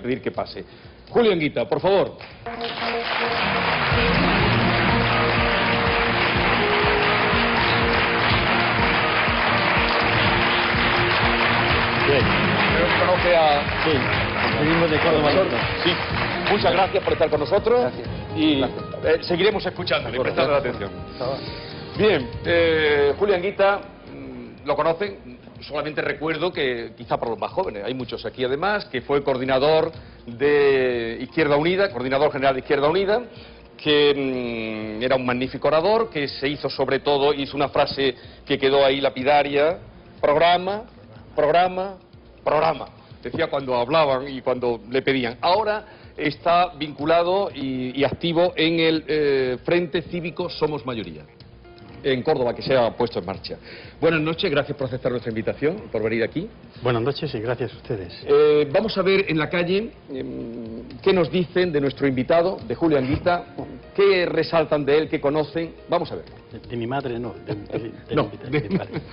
pedir que pase. Julio Anguita, por favor. Bien. Creo que conoce a... Sí. Venimos de Córdoba. Sí. Muchas gracias por estar con nosotros. Gracias. Y seguiremos escuchándole, prestando la atención. Bien, Julio Anguita, ¿lo conocen? Solamente recuerdo que, quizá para los más jóvenes, hay muchos aquí además, que fue coordinador de Izquierda Unida, coordinador general de Izquierda Unida, que era un magnífico orador, que se hizo sobre todo, hizo una frase que quedó ahí lapidaria: programa, programa, programa. Decía cuando hablaban y cuando le pedían. Ahora está vinculado y activo en el Frente Cívico Somos Mayoría, en Córdoba, que se ha puesto en marcha. Buenas noches, gracias por aceptar nuestra invitación, por venir aquí. Buenas noches y gracias a ustedes. Vamos a ver en la calle qué nos dicen de nuestro invitado, de Julio Anguita, qué resaltan de él, qué conocen. Vamos a ver. De mi madre no,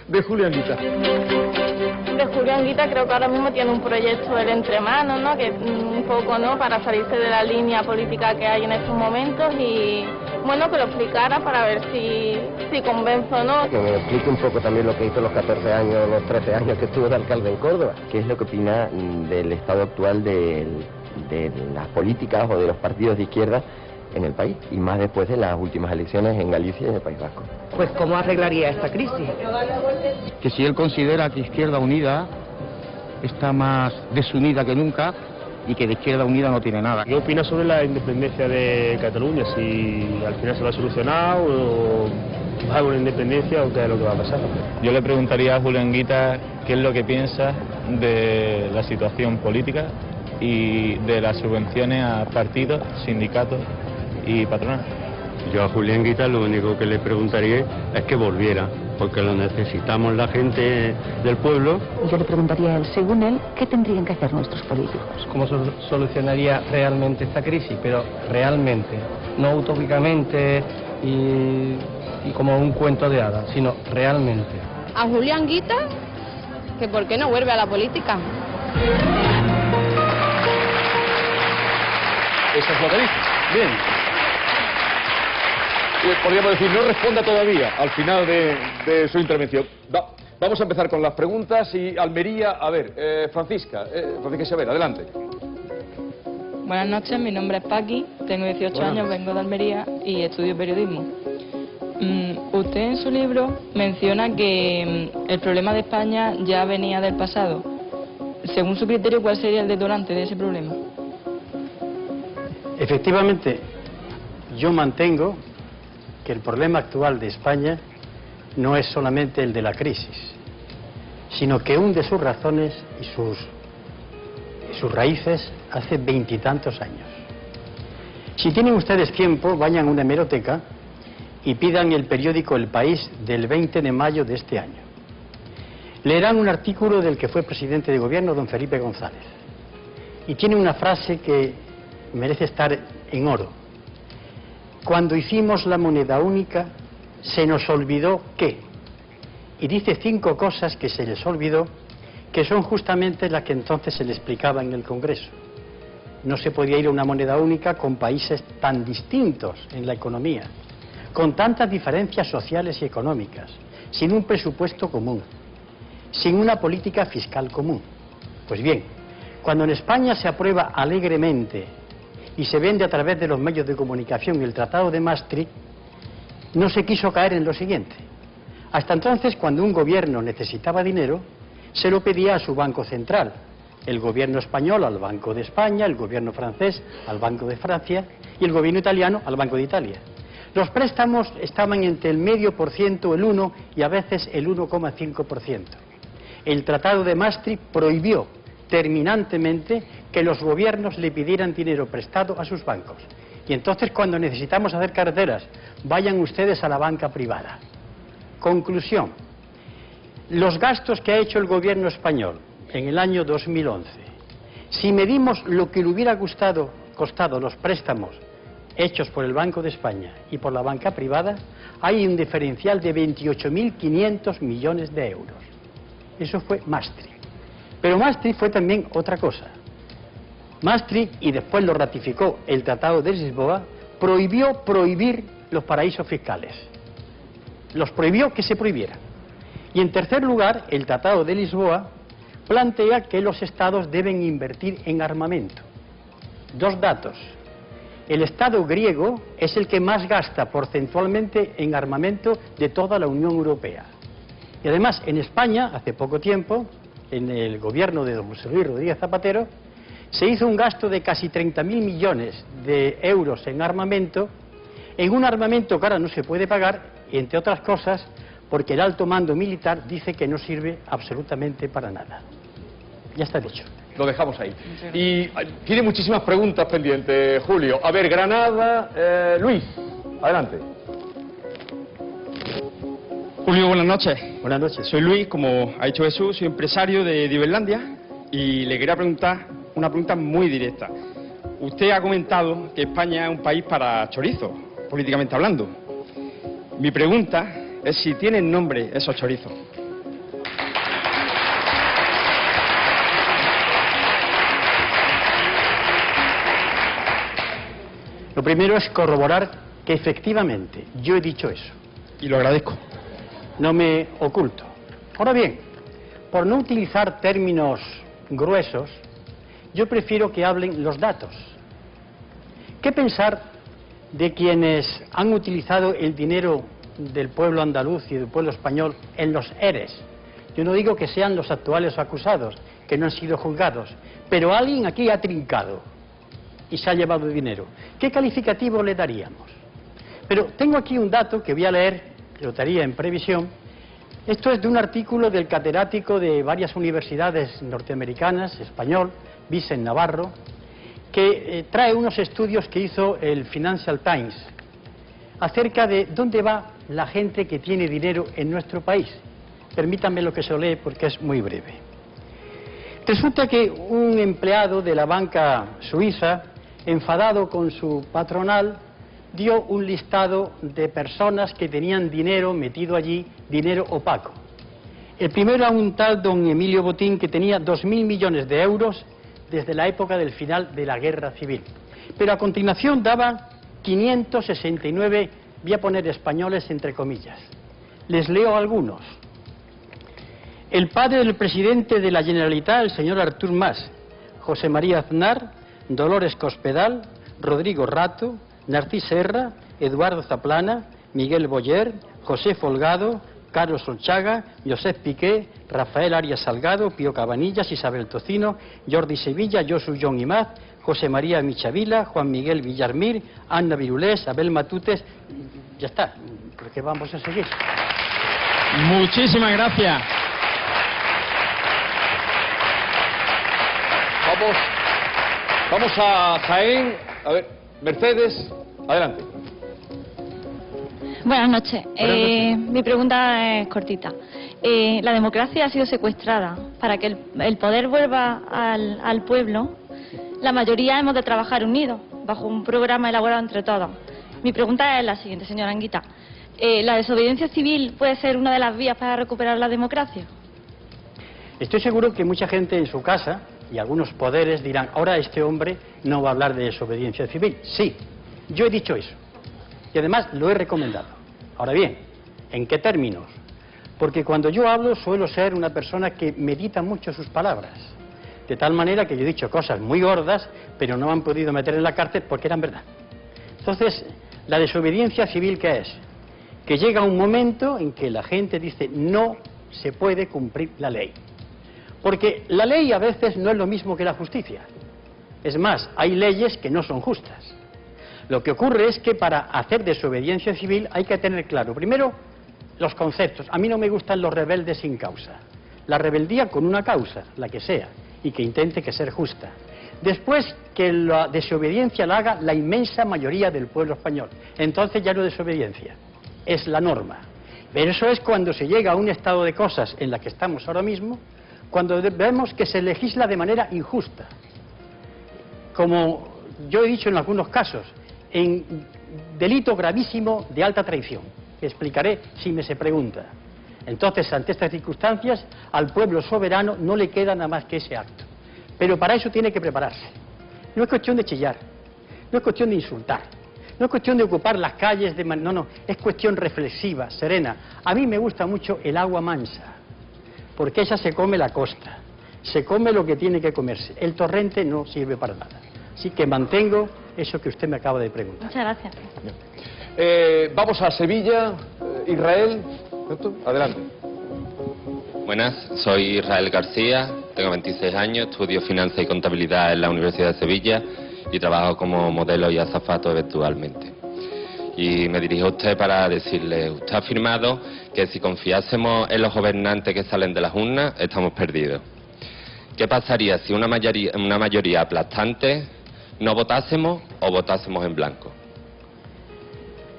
de Julio Anguita. De Julio Anguita creo que ahora mismo tiene un proyecto él entre manos, ¿no? Que un poco, ¿no?, para salirse de la línea política que hay en estos momentos y, bueno, que lo explicara para ver si convence o no. Que me explique un poco también lo que hizo los 14 años, los 13 años que estuvo de alcalde en Córdoba. ¿Qué es lo que opina del estado actual de las políticas o de los partidos de izquierda en el país, y más después de las últimas elecciones en Galicia y en el País Vasco? Pues ¿cómo arreglaría esta crisis? Que si él considera que Izquierda Unida está más desunida que nunca y que de Izquierda Unida no tiene nada. ¿Qué opina sobre la independencia de Cataluña? Si al final se va a solucionar o va a haber una independencia o qué es lo que va a pasar. Yo le preguntaría a Julio Anguita qué es lo que piensa de la situación política y de las subvenciones a partidos, sindicatos y patronales. Yo a Julio Anguita lo único que le preguntaría es que volviera, porque lo necesitamos la gente del pueblo. Yo le preguntaría a él, según él, ¿qué tendrían que hacer nuestros políticos? ¿Cómo solucionaría realmente esta crisis? Pero realmente, no utópicamente y como un cuento de hadas, sino realmente. A Julio Anguita, que por qué no vuelve a la política. Eso es lo que dice. Bien. Podríamos decir, no responda todavía al final de su intervención. Vamos a empezar con las preguntas y Almería, a ver, Francisca Xavier, adelante. Buenas noches, mi nombre es Paqui, tengo 18 años, vengo de Almería y estudio periodismo. Usted en su libro menciona que el problema de España ya venía del pasado. Según su criterio, ¿cuál sería el detonante de ese problema? Efectivamente, yo mantengo que el problema actual de España no es solamente el de la crisis, sino que hunde sus razones y sus raíces hace 20 y tantos años. Si tienen ustedes tiempo, vayan a una hemeroteca y pidan el periódico El País del 20 de mayo de este año. Leerán un artículo del que fue presidente de gobierno, don Felipe González, y tiene una frase que merece estar en oro. Cuando hicimos la moneda única, se nos olvidó que... Y dice 5 cosas que se les olvidó, que son justamente las que entonces se le explicaba en el Congreso. No se podía ir a una moneda única con países tan distintos en la economía, con tantas diferencias sociales y económicas, sin un presupuesto común, sin una política fiscal común. Pues bien, cuando en España se aprueba alegremente y se vende a través de los medios de comunicación el Tratado de Maastricht, no se quiso caer en lo siguiente. Hasta entonces, cuando un gobierno necesitaba dinero, se lo pedía a su Banco Central. El gobierno español al Banco de España, el gobierno francés al Banco de Francia y el gobierno italiano al Banco de Italia. Los préstamos estaban entre el 0,5%, el 1% y a veces el 1,5%. El Tratado de Maastricht prohibió terminantemente que los gobiernos le pidieran dinero prestado a sus bancos. Y entonces, cuando necesitamos hacer carreteras, vayan ustedes a la banca privada. Conclusión: los gastos que ha hecho el gobierno español en el año 2011, si medimos lo que le hubiera costado los préstamos hechos por el Banco de España y por la banca privada, hay un diferencial de 28.500 millones de euros. Eso fue Maastricht. Pero Maastricht fue también otra cosa. Maastricht, y después lo ratificó el Tratado de Lisboa, prohibir los paraísos fiscales. Los prohibió que se prohibieran. Y en tercer lugar, el Tratado de Lisboa plantea que los Estados deben invertir en armamento. Dos datos. El Estado griego es el que más gasta porcentualmente en armamento de toda la Unión Europea. Y además, en España, hace poco tiempo, en el gobierno de don José Luis Rodríguez Zapatero, se hizo un gasto de casi 30.000 millones de euros en armamento, en un armamento que ahora no se puede pagar, entre otras cosas, porque el alto mando militar dice que no sirve absolutamente para nada. Ya está dicho. Lo dejamos ahí. Y tiene muchísimas preguntas pendientes, Julio. A ver, Granada, Luis, adelante. Julio, buenas noches. Buenas noches. Soy Luis, como ha dicho Jesús, soy empresario de Iberlandia y le quería preguntar una pregunta muy directa. Usted ha comentado que España es un país para chorizos, políticamente hablando. Mi pregunta es si tienen nombre esos chorizos. Lo primero es corroborar que efectivamente yo he dicho eso. Y lo agradezco. No me oculto. Ahora bien, por no utilizar términos gruesos, yo prefiero que hablen los datos. ¿Qué pensar de quienes han utilizado el dinero del pueblo andaluz y del pueblo español en los ERES? Yo no digo que sean los actuales acusados, que no han sido juzgados, pero alguien aquí ha trincado y se ha llevado dinero. ¿Qué calificativo le daríamos? Pero tengo aquí un dato que voy a leer, que lo daría en previsión. Esto es de un artículo del catedrático de varias universidades norteamericanas, español, Vicent Navarro, que trae unos estudios que hizo el Financial Times acerca de dónde va la gente que tiene dinero en nuestro país. Permítanme lo que se lo lee porque es muy breve. Resulta que un empleado de la banca suiza, enfadado con su patronal, dio un listado de personas que tenían dinero metido allí, dinero opaco. El primero era un tal don Emilio Botín, que tenía 2.000 millones de euros desde la época del final de la Guerra Civil. Pero a continuación daba 569, voy a poner españoles entre comillas. Les leo algunos. El padre del presidente de la Generalitat, el señor Artur Mas, José María Aznar, Dolores Cospedal, Rodrigo Rato, Narcís Serra, Eduardo Zaplana, Miguel Boyer, José Folgado, Carlos Olchaga, Josep Piqué, Rafael Arias Salgado, Pío Cabanillas, Isabel Tocino, Jordi Sevilla, Josu John Imaz, José María Michavila, Juan Miguel Villarmir, Anna Virulés, Abel Matutes. Ya está, porque vamos a seguir. Muchísimas gracias. Vamos a Jaén. A ver, Mercedes, adelante. Buenas noches. Mi pregunta es cortita. La democracia ha sido secuestrada. Para que el poder vuelva al pueblo, la mayoría hemos de trabajar unidos, bajo un programa elaborado entre todos. Mi pregunta es la siguiente, señora Anguita. ¿La desobediencia civil puede ser una de las vías para recuperar la democracia? Estoy seguro que mucha gente en su casa y algunos poderes dirán, ahora este hombre no va a hablar de desobediencia civil. Sí, yo he dicho eso. Y además lo he recomendado. Ahora bien, ¿en qué términos? Porque cuando yo hablo suelo ser una persona que medita mucho sus palabras. De tal manera que yo he dicho cosas muy gordas, pero no me han podido meter en la cárcel porque eran verdad. Entonces, ¿la desobediencia civil qué es? Que llega un momento en que la gente dice, no se puede cumplir la ley. Porque la ley a veces no es lo mismo que la justicia. Es más, hay leyes que no son justas. Lo que ocurre es que para hacer desobediencia civil hay que tener claro, primero, los conceptos. A mí no me gustan los rebeldes sin causa. La rebeldía con una causa, la que sea, y que intente que sea justa. Después, que la desobediencia la haga la inmensa mayoría del pueblo español. Entonces ya no es desobediencia, es la norma. Pero eso es cuando se llega a un estado de cosas en la que estamos ahora mismo, cuando vemos que se legisla de manera injusta. Como yo he dicho en algunos casos, en delito gravísimo de alta traición, que explicaré si me se pregunta. Entonces, ante estas circunstancias, al pueblo soberano no le queda nada más que ese acto. Pero para eso tiene que prepararse. No es cuestión de chillar, no es cuestión de insultar, no es cuestión de ocupar las calles, no, es cuestión reflexiva, serena. A mí me gusta mucho el agua mansa, porque esa se come la costa, se come lo que tiene que comerse. El torrente no sirve para nada. Así que mantengo eso que usted me acaba de preguntar. Muchas gracias. Vamos a Sevilla, Israel. Adelante. Buenas, soy Israel García, tengo 26 años, estudio Finanzas y Contabilidad en la Universidad de Sevilla y trabajo como modelo y azafato eventualmente. Y me dirijo a usted para decirle, usted ha afirmado que si confiásemos en los gobernantes que salen de las urnas, estamos perdidos. ¿Qué pasaría si una mayoría aplastante no votásemos o votásemos en blanco?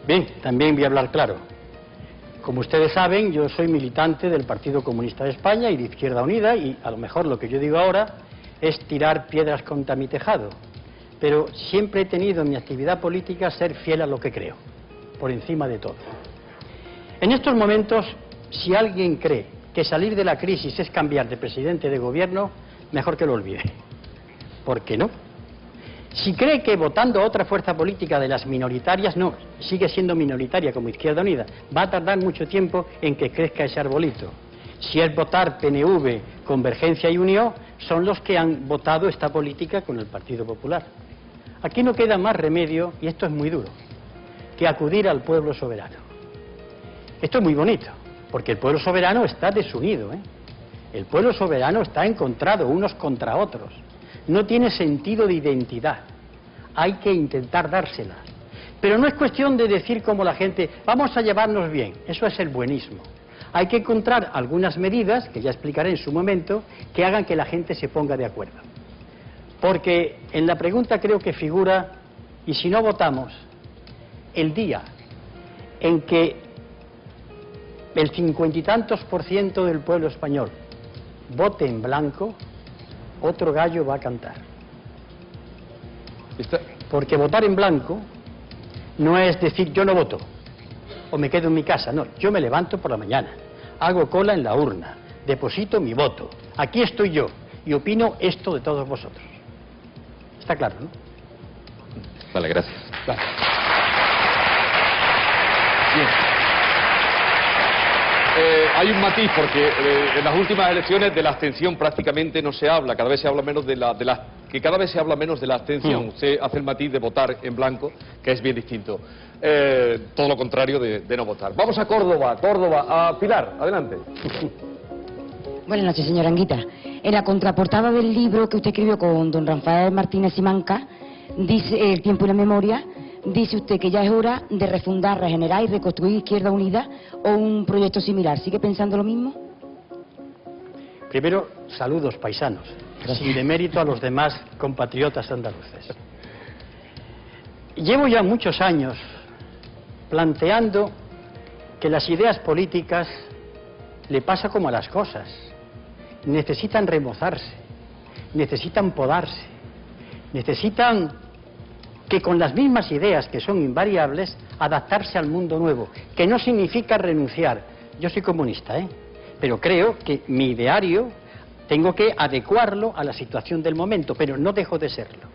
Bien, también voy a hablar claro. Como ustedes saben, yo soy militante del Partido Comunista de España y de Izquierda Unida, y a lo mejor lo que yo digo ahora es tirar piedras contra mi tejado. Pero siempre he tenido en mi actividad política ser fiel a lo que creo, por encima de todo. En estos momentos, si alguien cree que salir de la crisis es cambiar de presidente de gobierno, mejor que lo olvide. ¿Por qué no? Si cree que votando a otra fuerza política de las minoritarias, no, sigue siendo minoritaria como Izquierda Unida, va a tardar mucho tiempo en que crezca ese arbolito. Si es votar PNV, Convergencia y Unión, son los que han votado esta política con el Partido Popular. Aquí no queda más remedio, y esto es muy duro, que acudir al pueblo soberano. Esto es muy bonito, porque el pueblo soberano está desunido, ¿eh? El pueblo soberano está encontrado unos contra otros. No tiene sentido de identidad. Hay que intentar dársela. Pero no es cuestión de decir como la gente, vamos a llevarnos bien. Eso es el buenismo. Hay que encontrar algunas medidas, que ya explicaré en su momento, que hagan que la gente se ponga de acuerdo. Porque en la pregunta creo que figura, y si no votamos, el día en que el 50 y tantos % del pueblo español vote en blanco, otro gallo va a cantar. Porque votar en blanco no es decir yo no voto o me quedo en mi casa, no, yo me levanto por la mañana, hago cola en la urna, deposito mi voto, aquí estoy yo y opino esto de todos vosotros. Está claro, ¿no? Vale, gracias. Vale. Bien. Hay un matiz porque en las últimas elecciones de la abstención prácticamente no se habla, cada vez se habla menos de la abstención. Usted hace el matiz de votar en blanco, que es bien distinto. Todo lo contrario de no votar. Vamos a Córdoba, a Pilar, adelante. Buenas noches, señora Anguita. En la contraportada del libro que usted escribió con don Rafael Martínez Simanca, dice El tiempo y la memoria, dice usted que ya es hora de refundar, regenerar y reconstruir Izquierda Unida o un proyecto similar. ¿Sigue pensando lo mismo? Primero, saludos paisanos, sin demérito a los demás compatriotas andaluces. Llevo ya muchos años planteando que las ideas políticas le pasa como a las cosas. Necesitan remozarse, necesitan podarse, necesitan que con las mismas ideas que son invariables, adaptarse al mundo nuevo, que no significa renunciar. Yo soy comunista, pero creo que mi ideario tengo que adecuarlo a la situación del momento, pero no dejo de serlo.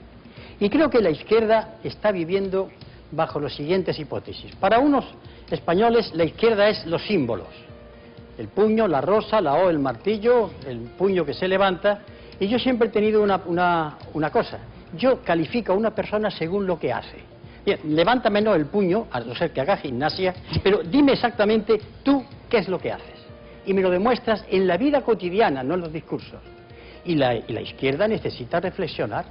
Y creo que la izquierda está viviendo bajo las siguientes hipótesis. Para unos españoles la izquierda es los símbolos. El puño, la rosa, la O, el martillo, el puño que se levanta. Y yo siempre he tenido una cosa. Yo califico a una persona según lo que hace. Bien, levántame no el puño, a no ser que haga gimnasia, pero dime exactamente tú qué es lo que haces. Y me lo demuestras en la vida cotidiana, no en los discursos. Y la izquierda necesita reflexionar.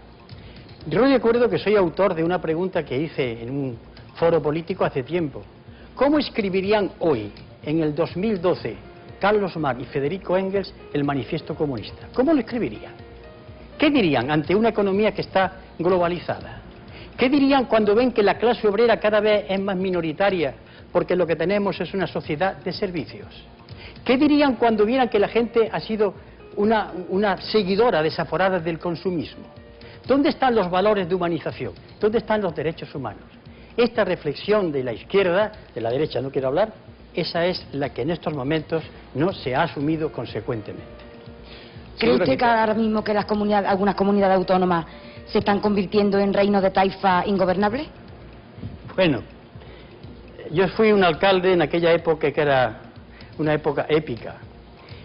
Yo recuerdo que soy autor de una pregunta que hice en un foro político hace tiempo. ¿Cómo escribirían hoy, en el 2012, Carlos Marx y Federico Engels el manifiesto comunista? ¿Cómo lo escribirían? ¿Qué dirían ante una economía que está globalizada? ¿Qué dirían cuando ven que la clase obrera cada vez es más minoritaria porque lo que tenemos es una sociedad de servicios? ¿Qué dirían cuando vieran que la gente ha sido una seguidora desaforada del consumismo? ¿Dónde están los valores de humanización? ¿Dónde están los derechos humanos? Esta reflexión de la izquierda, de la derecha no quiero hablar, esa es la que en estos momentos no se ha asumido consecuentemente. ¿Cree usted que ahora mismo que algunas comunidades autónomas se están convirtiendo en reinos de taifa ingobernables? Bueno, yo fui un alcalde en aquella época que era una época épica.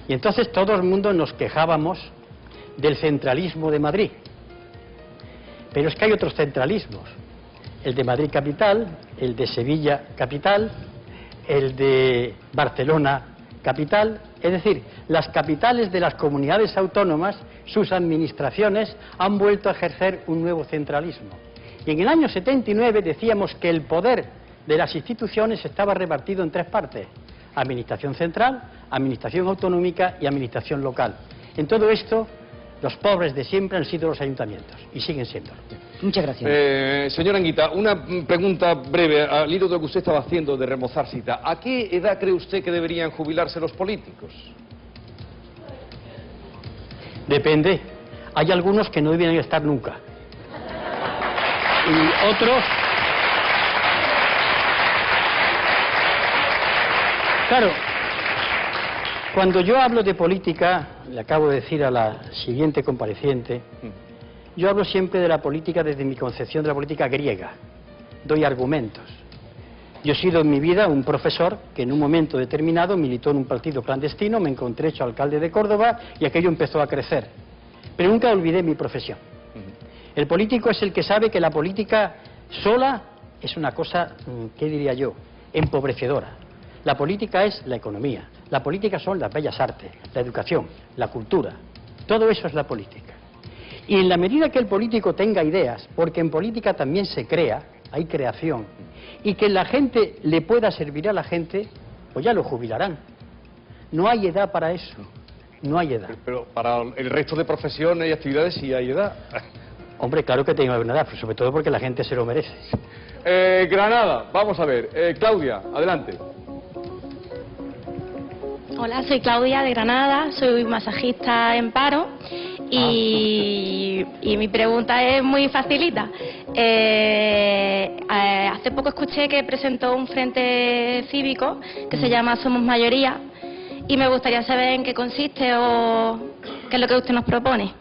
Y entonces todo el mundo nos quejábamos del centralismo de Madrid. Pero es que hay otros centralismos. El de Madrid capital, el de Sevilla capital, el de Barcelona capital. Es decir, las capitales de las comunidades autónomas, sus administraciones, han vuelto a ejercer un nuevo centralismo. Y en el año 79 decíamos que el poder de las instituciones estaba repartido en tres partes: administración central, administración autonómica y administración local. En todo esto, los pobres de siempre han sido los ayuntamientos y siguen siéndolo. Muchas gracias. Señora Anguita, una pregunta breve al hilo de lo que usted estaba haciendo de remozar cita. ¿A qué edad cree usted que deberían jubilarse los políticos? Depende. Hay algunos que no deberían estar nunca. Y otros... Claro, cuando yo hablo de política, le acabo de decir a la siguiente compareciente, yo hablo siempre de la política desde mi concepción de la política griega. Doy argumentos. Yo he sido en mi vida un profesor que en un momento determinado militó en un partido clandestino, me encontré hecho alcalde de Córdoba y aquello empezó a crecer. Pero nunca olvidé mi profesión. El político es el que sabe que la política sola es una cosa, ¿qué diría yo?, empobrecedora. La política es la economía, la política son las bellas artes, la educación, la cultura. Todo eso es la política. Y en la medida que el político tenga ideas, porque en política también se crea, hay creación, y que la gente le pueda servir a la gente, pues ya lo jubilarán. No hay edad para eso, no hay edad. Pero para el resto de profesiones y actividades sí hay edad. Hombre, claro que tengo una edad, pero sobre todo porque la gente se lo merece. Granada, vamos a ver. Claudia, adelante. Hola, soy Claudia de Granada, soy masajista en paro y mi pregunta es muy facilita. Hace poco escuché que presentó un frente cívico que se llama Somos Mayoría y me gustaría saber en qué consiste o qué es lo que usted nos propone.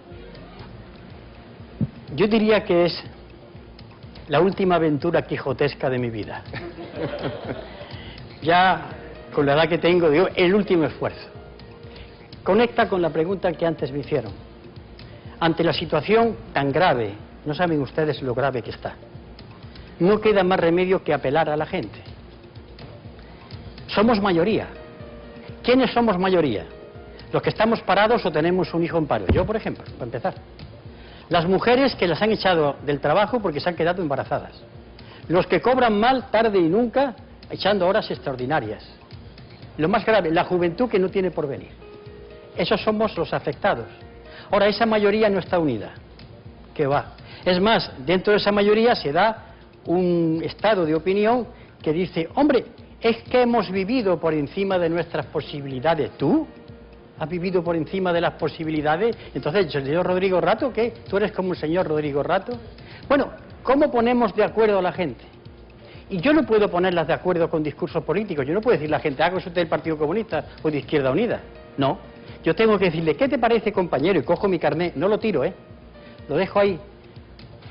Yo diría que es la última aventura quijotesca de mi vida. Ya con la edad que tengo, digo, el último esfuerzo. Conecta con la pregunta que antes me hicieron. Ante la situación tan grave, no saben ustedes lo grave que está, no queda más remedio que apelar a la gente. Somos mayoría. ¿Quiénes somos mayoría? Los que estamos parados o tenemos un hijo en paro. Yo, por ejemplo, para empezar. Las mujeres que las han echado del trabajo porque se han quedado embarazadas. Los que cobran mal, tarde y nunca, echando horas extraordinarias. Lo más grave, la juventud que no tiene porvenir. Esos somos los afectados. Ahora, esa mayoría no está unida. ¿Qué va? Es más, dentro de esa mayoría se da un estado de opinión que dice, hombre, es que hemos vivido por encima de nuestras posibilidades. ¿Tú? ¿Has vivido por encima de las posibilidades? Entonces, el señor Rodrigo Rato, ¿qué? ¿Tú eres como el señor Rodrigo Rato? Bueno, ¿cómo ponemos de acuerdo a la gente? Y yo no puedo ponerlas de acuerdo con discursos políticos. Yo no puedo decirle a la gente, ¿haga usted del Partido Comunista o de Izquierda Unida? No. Yo tengo que decirle, ¿qué te parece, compañero? Y cojo mi carné, no lo tiro, lo dejo ahí.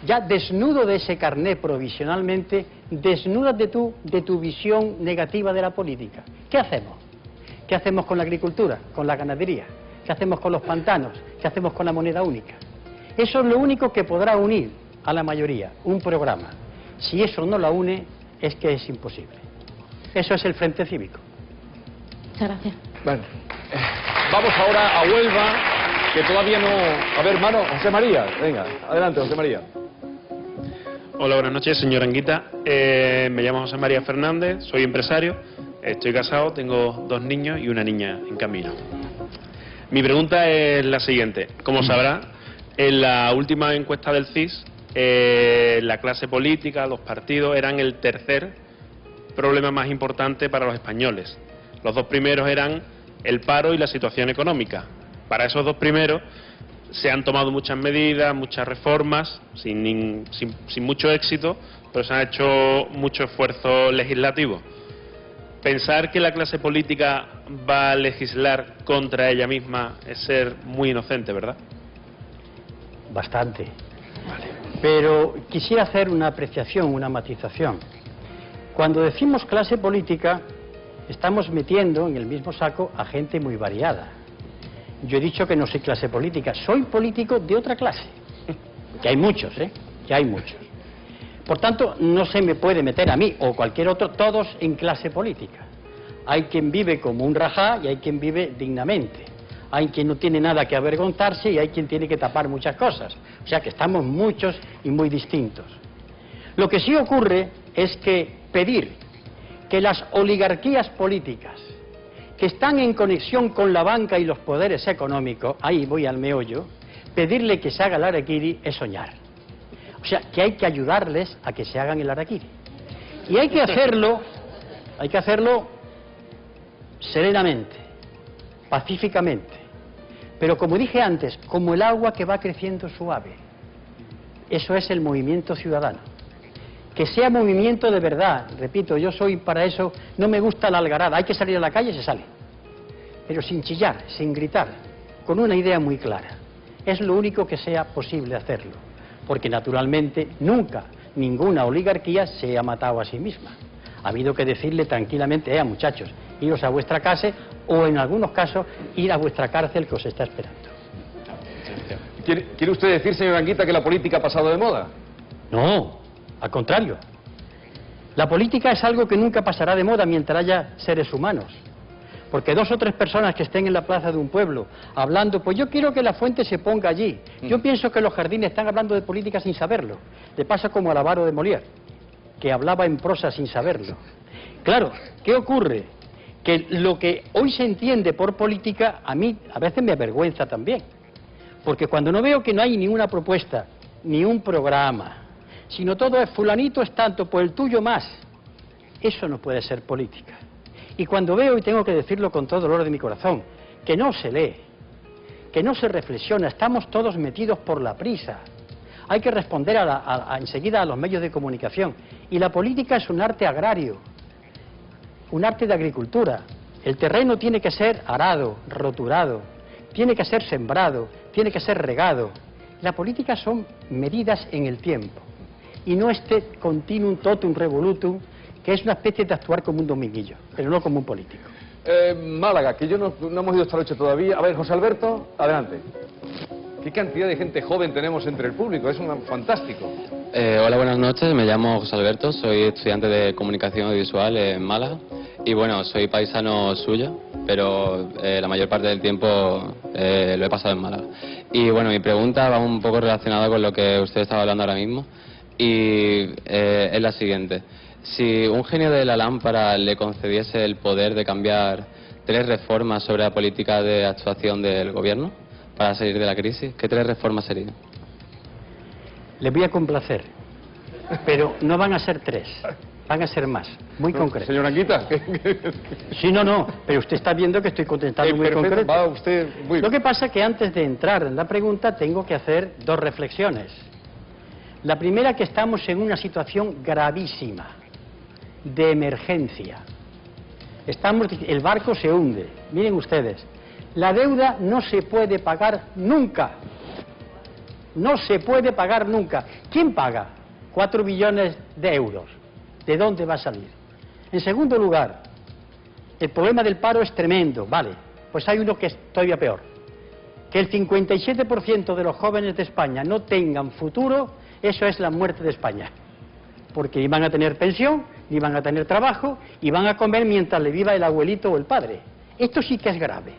Ya desnudo de ese carné provisionalmente, desnudas de tu visión negativa de la política. ¿Qué hacemos? ¿Qué hacemos con la agricultura, con la ganadería? ¿Qué hacemos con los pantanos? ¿Qué hacemos con la moneda única? Eso es lo único que podrá unir a la mayoría, un programa. Si eso no la une, es que es imposible. Eso es el Frente Cívico. Muchas gracias. Bueno, vamos ahora a Huelva, que todavía no... A ver, hermano, José María, venga, adelante, José María. Hola, buenas noches, señora Anguita. Me llamo José María Fernández, soy empresario, estoy casado, tengo 2 niños y una niña en camino. Mi pregunta es la siguiente. Como sabrá, en la última encuesta del CIS, la clase política, los partidos, eran el tercer problema más importante para los españoles. Los 2 primeros eran el paro y la situación económica. Para esos 2 primeros se han tomado muchas medidas, muchas reformas, sin mucho éxito, pero se han hecho mucho esfuerzo legislativo. Pensar que la clase política va a legislar contra ella misma es ser muy inocente, ¿verdad? Bastante. Vale. Pero quisiera hacer una apreciación, una matización. Cuando decimos clase política, estamos metiendo en el mismo saco a gente muy variada. Yo he dicho que no soy clase política, soy político de otra clase. Que hay muchos, que hay muchos. Por tanto, no se me puede meter a mí o cualquier otro, todos en clase política. Hay quien vive como un rajá y hay quien vive dignamente. Hay quien no tiene nada que avergonzarse y hay quien tiene que tapar muchas cosas. O sea que estamos muchos y muy distintos. Lo que sí ocurre es que pedir que las oligarquías políticas que están en conexión con la banca y los poderes económicos, ahí voy al meollo, pedirle que se haga el harakiri es soñar. O sea, que hay que ayudarles a que se hagan el harakiri. Y hay que hacerlo serenamente, pacíficamente. Pero como dije antes, como el agua que va creciendo suave. Eso es el movimiento ciudadano. Que sea movimiento de verdad. Repito, yo soy para eso, no me gusta la algarada. Hay que salir a la calle, se sale. Pero sin chillar, sin gritar, con una idea muy clara. Es lo único que sea posible hacerlo. Porque naturalmente nunca ninguna oligarquía se ha matado a sí misma. Ha habido que decirle tranquilamente, muchachos, iros a vuestra casa o en algunos casos ir a vuestra cárcel que os está esperando. ¿Quiere usted decir, señor Anguita, que la política ha pasado de moda? No, al contrario. La política es algo que nunca pasará de moda mientras haya seres humanos. Porque 2 o 3 personas que estén en la plaza de un pueblo hablando, pues yo quiero que la fuente se ponga allí. Yo pienso que los jardines están hablando de política sin saberlo. Le pasa como al avaro de Molière, que hablaba en prosa sin saberlo. Claro, ¿qué ocurre? Que lo que hoy se entiende por política, a mí a veces me avergüenza también. Porque cuando no veo que no hay ninguna propuesta, ni un programa, sino todo es fulanito es tanto, pues el tuyo más, eso no puede ser política. Y cuando veo, y tengo que decirlo con todo el dolor de mi corazón, que no se lee, que no se reflexiona, estamos todos metidos por la prisa. Hay que responder enseguida a los medios de comunicación. Y la política es un arte agrario, un arte de agricultura. El terreno tiene que ser arado, roturado, tiene que ser sembrado, tiene que ser regado. La política son medidas en el tiempo. Y no este continuum totum revolutum, que es una especie de actuar como un dominguillo, pero no como un político. Málaga, que no hemos ido esta noche todavía. A ver, José Alberto, adelante. ¿Qué cantidad de gente joven tenemos entre el público? Es fantástico. Hola, buenas noches. Me llamo José Alberto, soy estudiante de Comunicación Audiovisual en Málaga. Y bueno, soy paisano suyo, pero la mayor parte del tiempo lo he pasado en Málaga. Y bueno, mi pregunta va un poco relacionada con lo que usted estaba hablando ahora mismo. Y es la siguiente. Si un genio de la lámpara le concediese el poder de cambiar 3 reformas sobre la política de actuación del gobierno para salir de la crisis, ¿qué 3 reformas serían? Les voy a complacer, pero no van a ser 3, van a ser más, muy concretos. Señor Anguita. Sí, no, pero usted está viendo que estoy contestando muy concreto. Va usted muy... Lo que pasa es que antes de entrar en la pregunta tengo que hacer 2 reflexiones. La primera, que estamos en una situación gravísima, de emergencia. El barco se hunde. Miren ustedes, la deuda no se puede pagar nunca. No se puede pagar nunca. ¿Quién paga 4 billones de euros? ¿De dónde va a salir? En segundo lugar, el problema del paro es tremendo. Vale, pues hay uno que es todavía peor. Que el 57% de los jóvenes de España no tengan futuro, eso es la muerte de España. Porque ni van a tener pensión, ni van a tener trabajo, y van a comer mientras le viva el abuelito o el padre. Esto sí que es grave.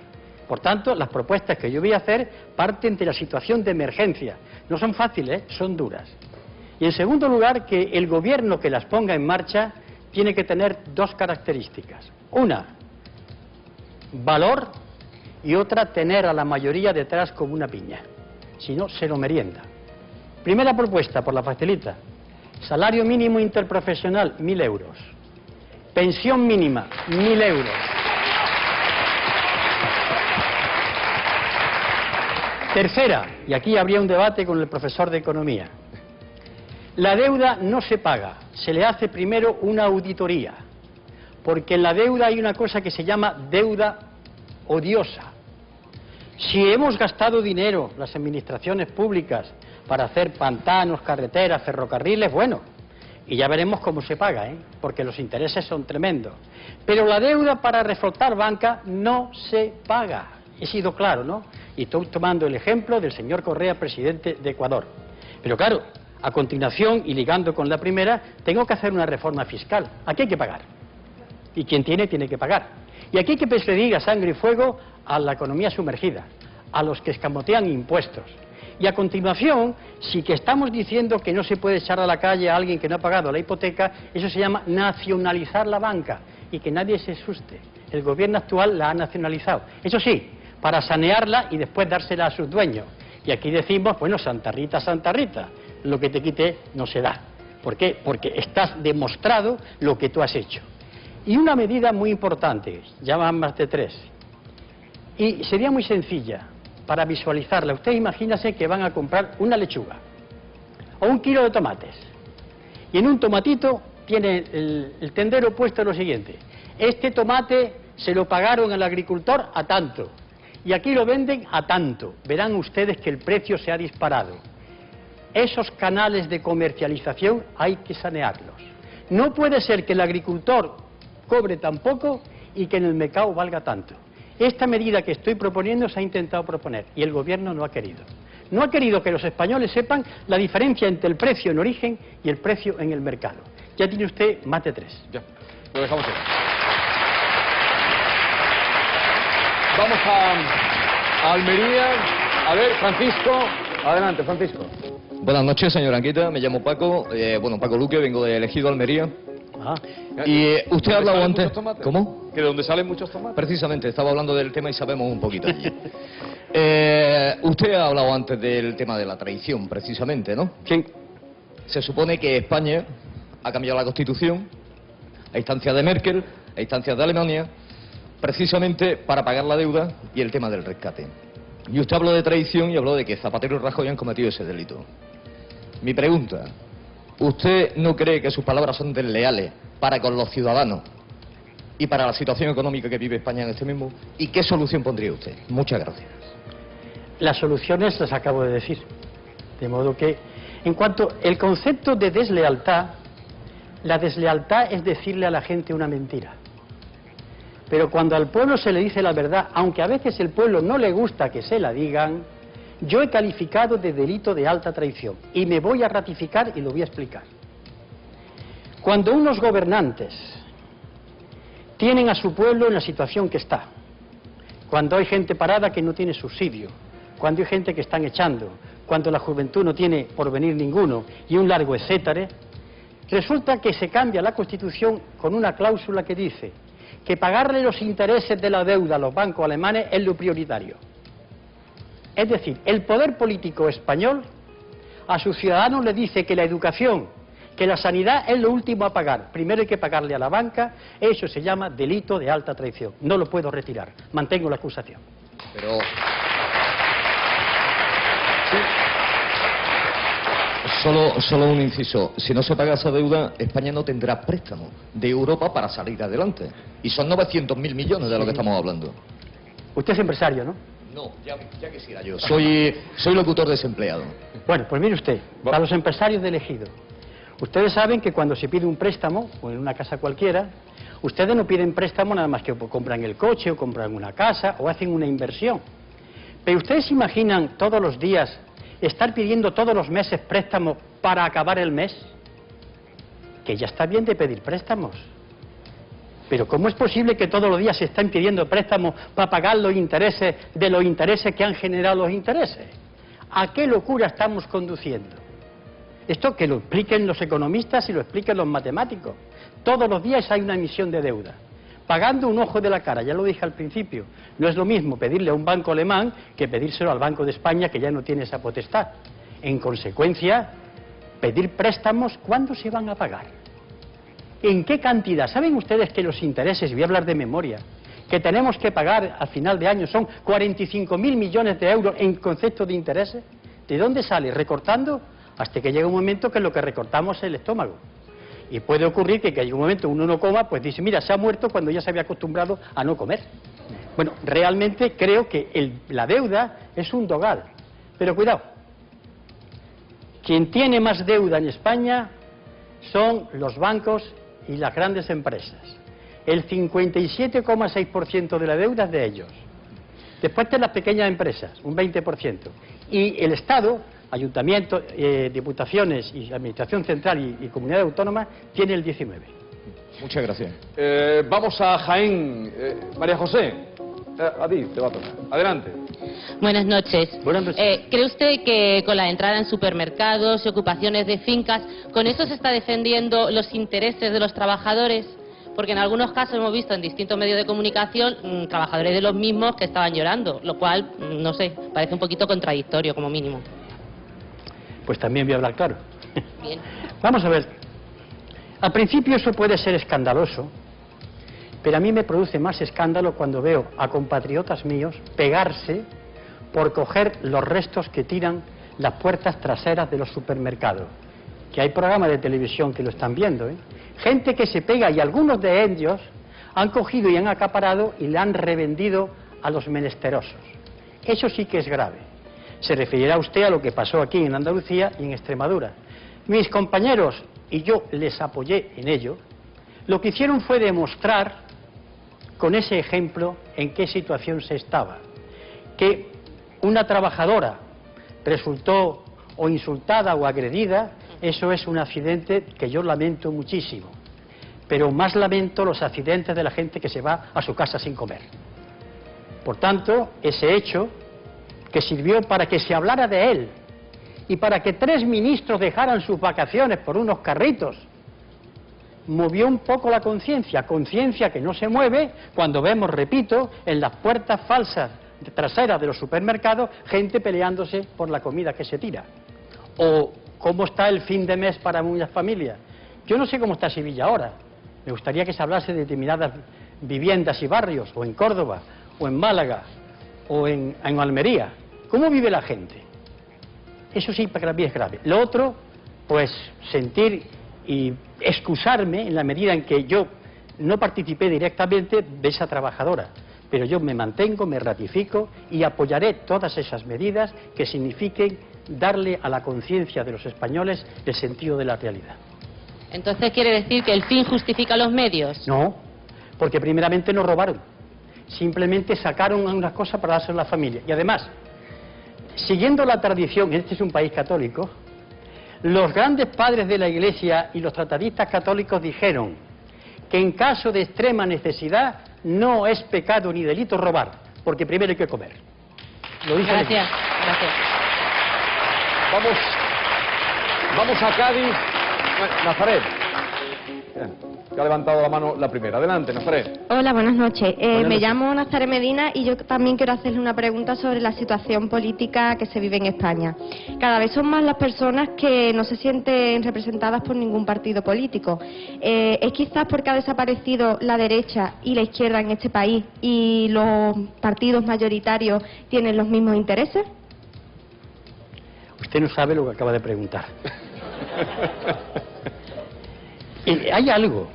Por tanto, las propuestas que yo voy a hacer parten de la situación de emergencia. No son fáciles, son duras. Y en segundo lugar, que el gobierno que las ponga en marcha tiene que tener 2 características. Una, valor, y otra, tener a la mayoría detrás como una piña. Si no, se lo merienda. Primera propuesta, por la facilita. Salario mínimo interprofesional, 1.000 euros. Pensión mínima, 1.000 euros. Tercera, y aquí habría un debate con el profesor de Economía. La deuda no se paga, se le hace primero una auditoría. Porque en la deuda hay una cosa que se llama deuda odiosa. Si hemos gastado dinero, las administraciones públicas, para hacer pantanos, carreteras, ferrocarriles, bueno, y ya veremos cómo se paga, porque los intereses son tremendos. Pero la deuda para reflotar banca no se paga. He sido claro, ¿no? Y estoy tomando el ejemplo del señor Correa, presidente de Ecuador. Pero claro, a continuación, y ligando con la primera, tengo que hacer una reforma fiscal. Aquí hay que pagar. Y quien tiene que pagar. Y aquí hay que pedir a sangre y fuego a la economía sumergida, a los que escamotean impuestos. Y a continuación, si que estamos diciendo que no se puede echar a la calle a alguien que no ha pagado la hipoteca, eso se llama nacionalizar la banca. Y que nadie se asuste. El gobierno actual la ha nacionalizado. Eso sí, para sanearla y después dársela a sus dueños. Y aquí decimos, bueno, Santa Rita, lo que te quite no se da. ¿Por qué? Porque estás demostrado lo que tú has hecho. Y una medida muy importante, ya van más de 3, y sería muy sencilla para visualizarla. Usted imagínase que van a comprar una lechuga o 1 kilo de tomates, y en un tomatito tiene el tendero puesto lo siguiente: este tomate se lo pagaron al agricultor a tanto, y aquí lo venden a tanto. Verán ustedes que el precio se ha disparado. Esos canales de comercialización hay que sanearlos. No puede ser que el agricultor cobre tan poco y que en el mercado valga tanto. Esta medida que estoy proponiendo se ha intentado proponer y el gobierno no ha querido. No ha querido que los españoles sepan la diferencia entre el precio en origen y el precio en el mercado. Ya tiene usted más de 3. Ya, lo dejamos ahí. Vamos a Almería. A ver, Francisco. Adelante, Francisco. Buenas noches, señora Anguita. Me llamo Paco. Paco Luque, vengo de Ejido, Almería. Y usted ha hablado antes... ¿Cómo? ¿Que de dónde salen muchos tomates? Precisamente, estaba hablando del tema y sabemos un poquito allí. Usted ha hablado antes del tema de la traición, precisamente, ¿no? ¿Quién? Se supone que España ha cambiado la Constitución, a instancias de Merkel, a instancias de Alemania, precisamente para pagar la deuda y el tema del rescate. Y usted habló de traición y habló de que Zapatero y Rajoy han cometido ese delito. Mi pregunta... ¿Usted no cree que sus palabras son desleales para con los ciudadanos y para la situación económica que vive España en este mismo? ¿Y qué solución pondría usted? Muchas gracias. Las soluciones las acabo de decir. De modo que, en cuanto al concepto de deslealtad, la deslealtad es decirle a la gente una mentira. Pero cuando al pueblo se le dice la verdad, aunque a veces el pueblo no le gusta que se la digan, yo he calificado de delito de alta traición y me voy a ratificar y lo voy a explicar. Cuando unos gobernantes tienen a su pueblo en la situación que está, cuando hay gente parada que no tiene subsidio, cuando hay gente que están echando, cuando la juventud no tiene porvenir ninguno y un largo etcétera, resulta que se cambia la Constitución con una cláusula que dice que pagarle los intereses de la deuda a los bancos alemanes es lo prioritario. Es decir, el poder político español a sus ciudadanos le dice que la educación, que la sanidad es lo último a pagar. Primero hay que pagarle a la banca. Eso se llama delito de alta traición. No lo puedo retirar. Mantengo la acusación. Pero... Solo un inciso. Si no se paga esa deuda, España no tendrá préstamo de Europa para salir adelante. Y son 900.000 millones de lo que estamos hablando. Usted es empresario, ¿no? No, ya quisiera yo. Soy locutor desempleado. Bueno, pues mire usted, para los empresarios del Ejido, ustedes saben que cuando se pide un préstamo, o en una casa cualquiera, ustedes no piden préstamo nada más que compran el coche, o compran una casa, o hacen una inversión. Pero ustedes se imaginan todos los días estar pidiendo todos los meses préstamos para acabar el mes. Que ya está bien de pedir préstamos. Pero ¿cómo es posible que todos los días se estén pidiendo préstamos para pagar los intereses de los intereses que han generado los intereses? ¿A qué locura estamos conduciendo? Esto que lo expliquen los economistas y lo expliquen los matemáticos. Todos los días hay una emisión de deuda, pagando un ojo de la cara, ya lo dije al principio. No es lo mismo pedirle a un banco alemán que pedírselo al Banco de España, que ya no tiene esa potestad. En consecuencia, pedir préstamos, ¿cuándo se van a pagar? ¿En qué cantidad? ¿Saben ustedes que los intereses, voy a hablar de memoria, que tenemos que pagar a final de año son 45.000 millones de euros en concepto de intereses? ¿De dónde sale? Recortando hasta que llega un momento que lo que recortamos es el estómago. Y puede ocurrir que hay un momento uno no coma, pues dice, mira, se ha muerto cuando ya se había acostumbrado a no comer. Bueno, realmente creo que la deuda es un dogal. Pero cuidado, Quien tiene más deuda en España son los bancos y las grandes empresas. El 57,6% de la deuda es de ellos. Después de las pequeñas empresas, un 20%. Y el Estado, ayuntamientos, diputaciones y administración central y comunidad autónoma, tiene el 19%. Muchas gracias. Vamos a Jaén. María José, a ti te va a tocar. Adelante. Buenas noches. Buenas noches. ¿Cree usted que con la entrada en supermercados y ocupaciones de fincas, con eso se está defendiendo los intereses de los trabajadores? Porque en algunos casos hemos visto en distintos medios de comunicación trabajadores de los mismos que estaban llorando, lo cual, no sé, parece un poquito contradictorio como mínimo. Pues también voy a hablar claro. Bien. Vamos a ver. Al principio eso puede ser escandaloso, pero a mí me produce más escándalo cuando veo a compatriotas míos pegarse por coger los restos que tiran las puertas traseras de los supermercados. Que hay programas de televisión que lo están viendo, ¿eh? Gente que se pega, y algunos de ellos han cogido y han acaparado y le han revendido a los menesterosos. Eso sí que es grave. Se referirá usted a lo que pasó aquí en Andalucía y en Extremadura. Mis compañeros, y yo les apoyé en ello, lo que hicieron fue demostrar con ese ejemplo en qué situación se estaba. Que una trabajadora resultó o insultada o agredida, eso es un accidente que yo lamento muchísimo. Pero más lamento los accidentes de la gente que se va a su casa sin comer. Por tanto, ese hecho que sirvió para que se hablara de él y para que 3 ministros dejaran sus vacaciones por unos carritos, movió un poco la conciencia que no se mueve cuando vemos, repito, en las puertas falsas traseras de los supermercados, gente peleándose por la comida que se tira. O cómo está el fin de mes para muchas familias. Yo no sé cómo está Sevilla ahora. Me gustaría que se hablase de determinadas viviendas y barrios, o en Córdoba, o en Málaga, o en Almería. ¿Cómo vive la gente? Eso sí, para mí es grave. Lo otro, pues sentir y excusarme en la medida en que yo no participé directamente de esa trabajadora. Pero yo me mantengo, me ratifico y apoyaré todas esas medidas que signifiquen darle a la conciencia de los españoles el sentido de la realidad. Entonces, ¿quiere decir que el fin justifica los medios? No, porque primeramente no robaron. Simplemente sacaron unas cosas para dárselo a la familia. Y además, siguiendo la tradición, este es un país católico, los grandes padres de la Iglesia y los tratadistas católicos dijeron que en caso de extrema necesidad no es pecado ni delito robar, porque primero hay que comer. Lo dice Gracias, gracias. Vamos a Cádiz. Nazaret, que ha levantado la mano la primera. Adelante, Nazaret. Hola, buenas noches. Buenas Me noches. llamo Nazaret Medina y yo también quiero hacerle una pregunta sobre la situación política que se vive en España. Cada vez son más las personas que no se sienten representadas por ningún partido político. ¿Es quizás porque ha desaparecido la derecha y la izquierda en este país y los partidos mayoritarios tienen los mismos intereses? Usted no sabe lo que acaba de preguntar. Hay algo,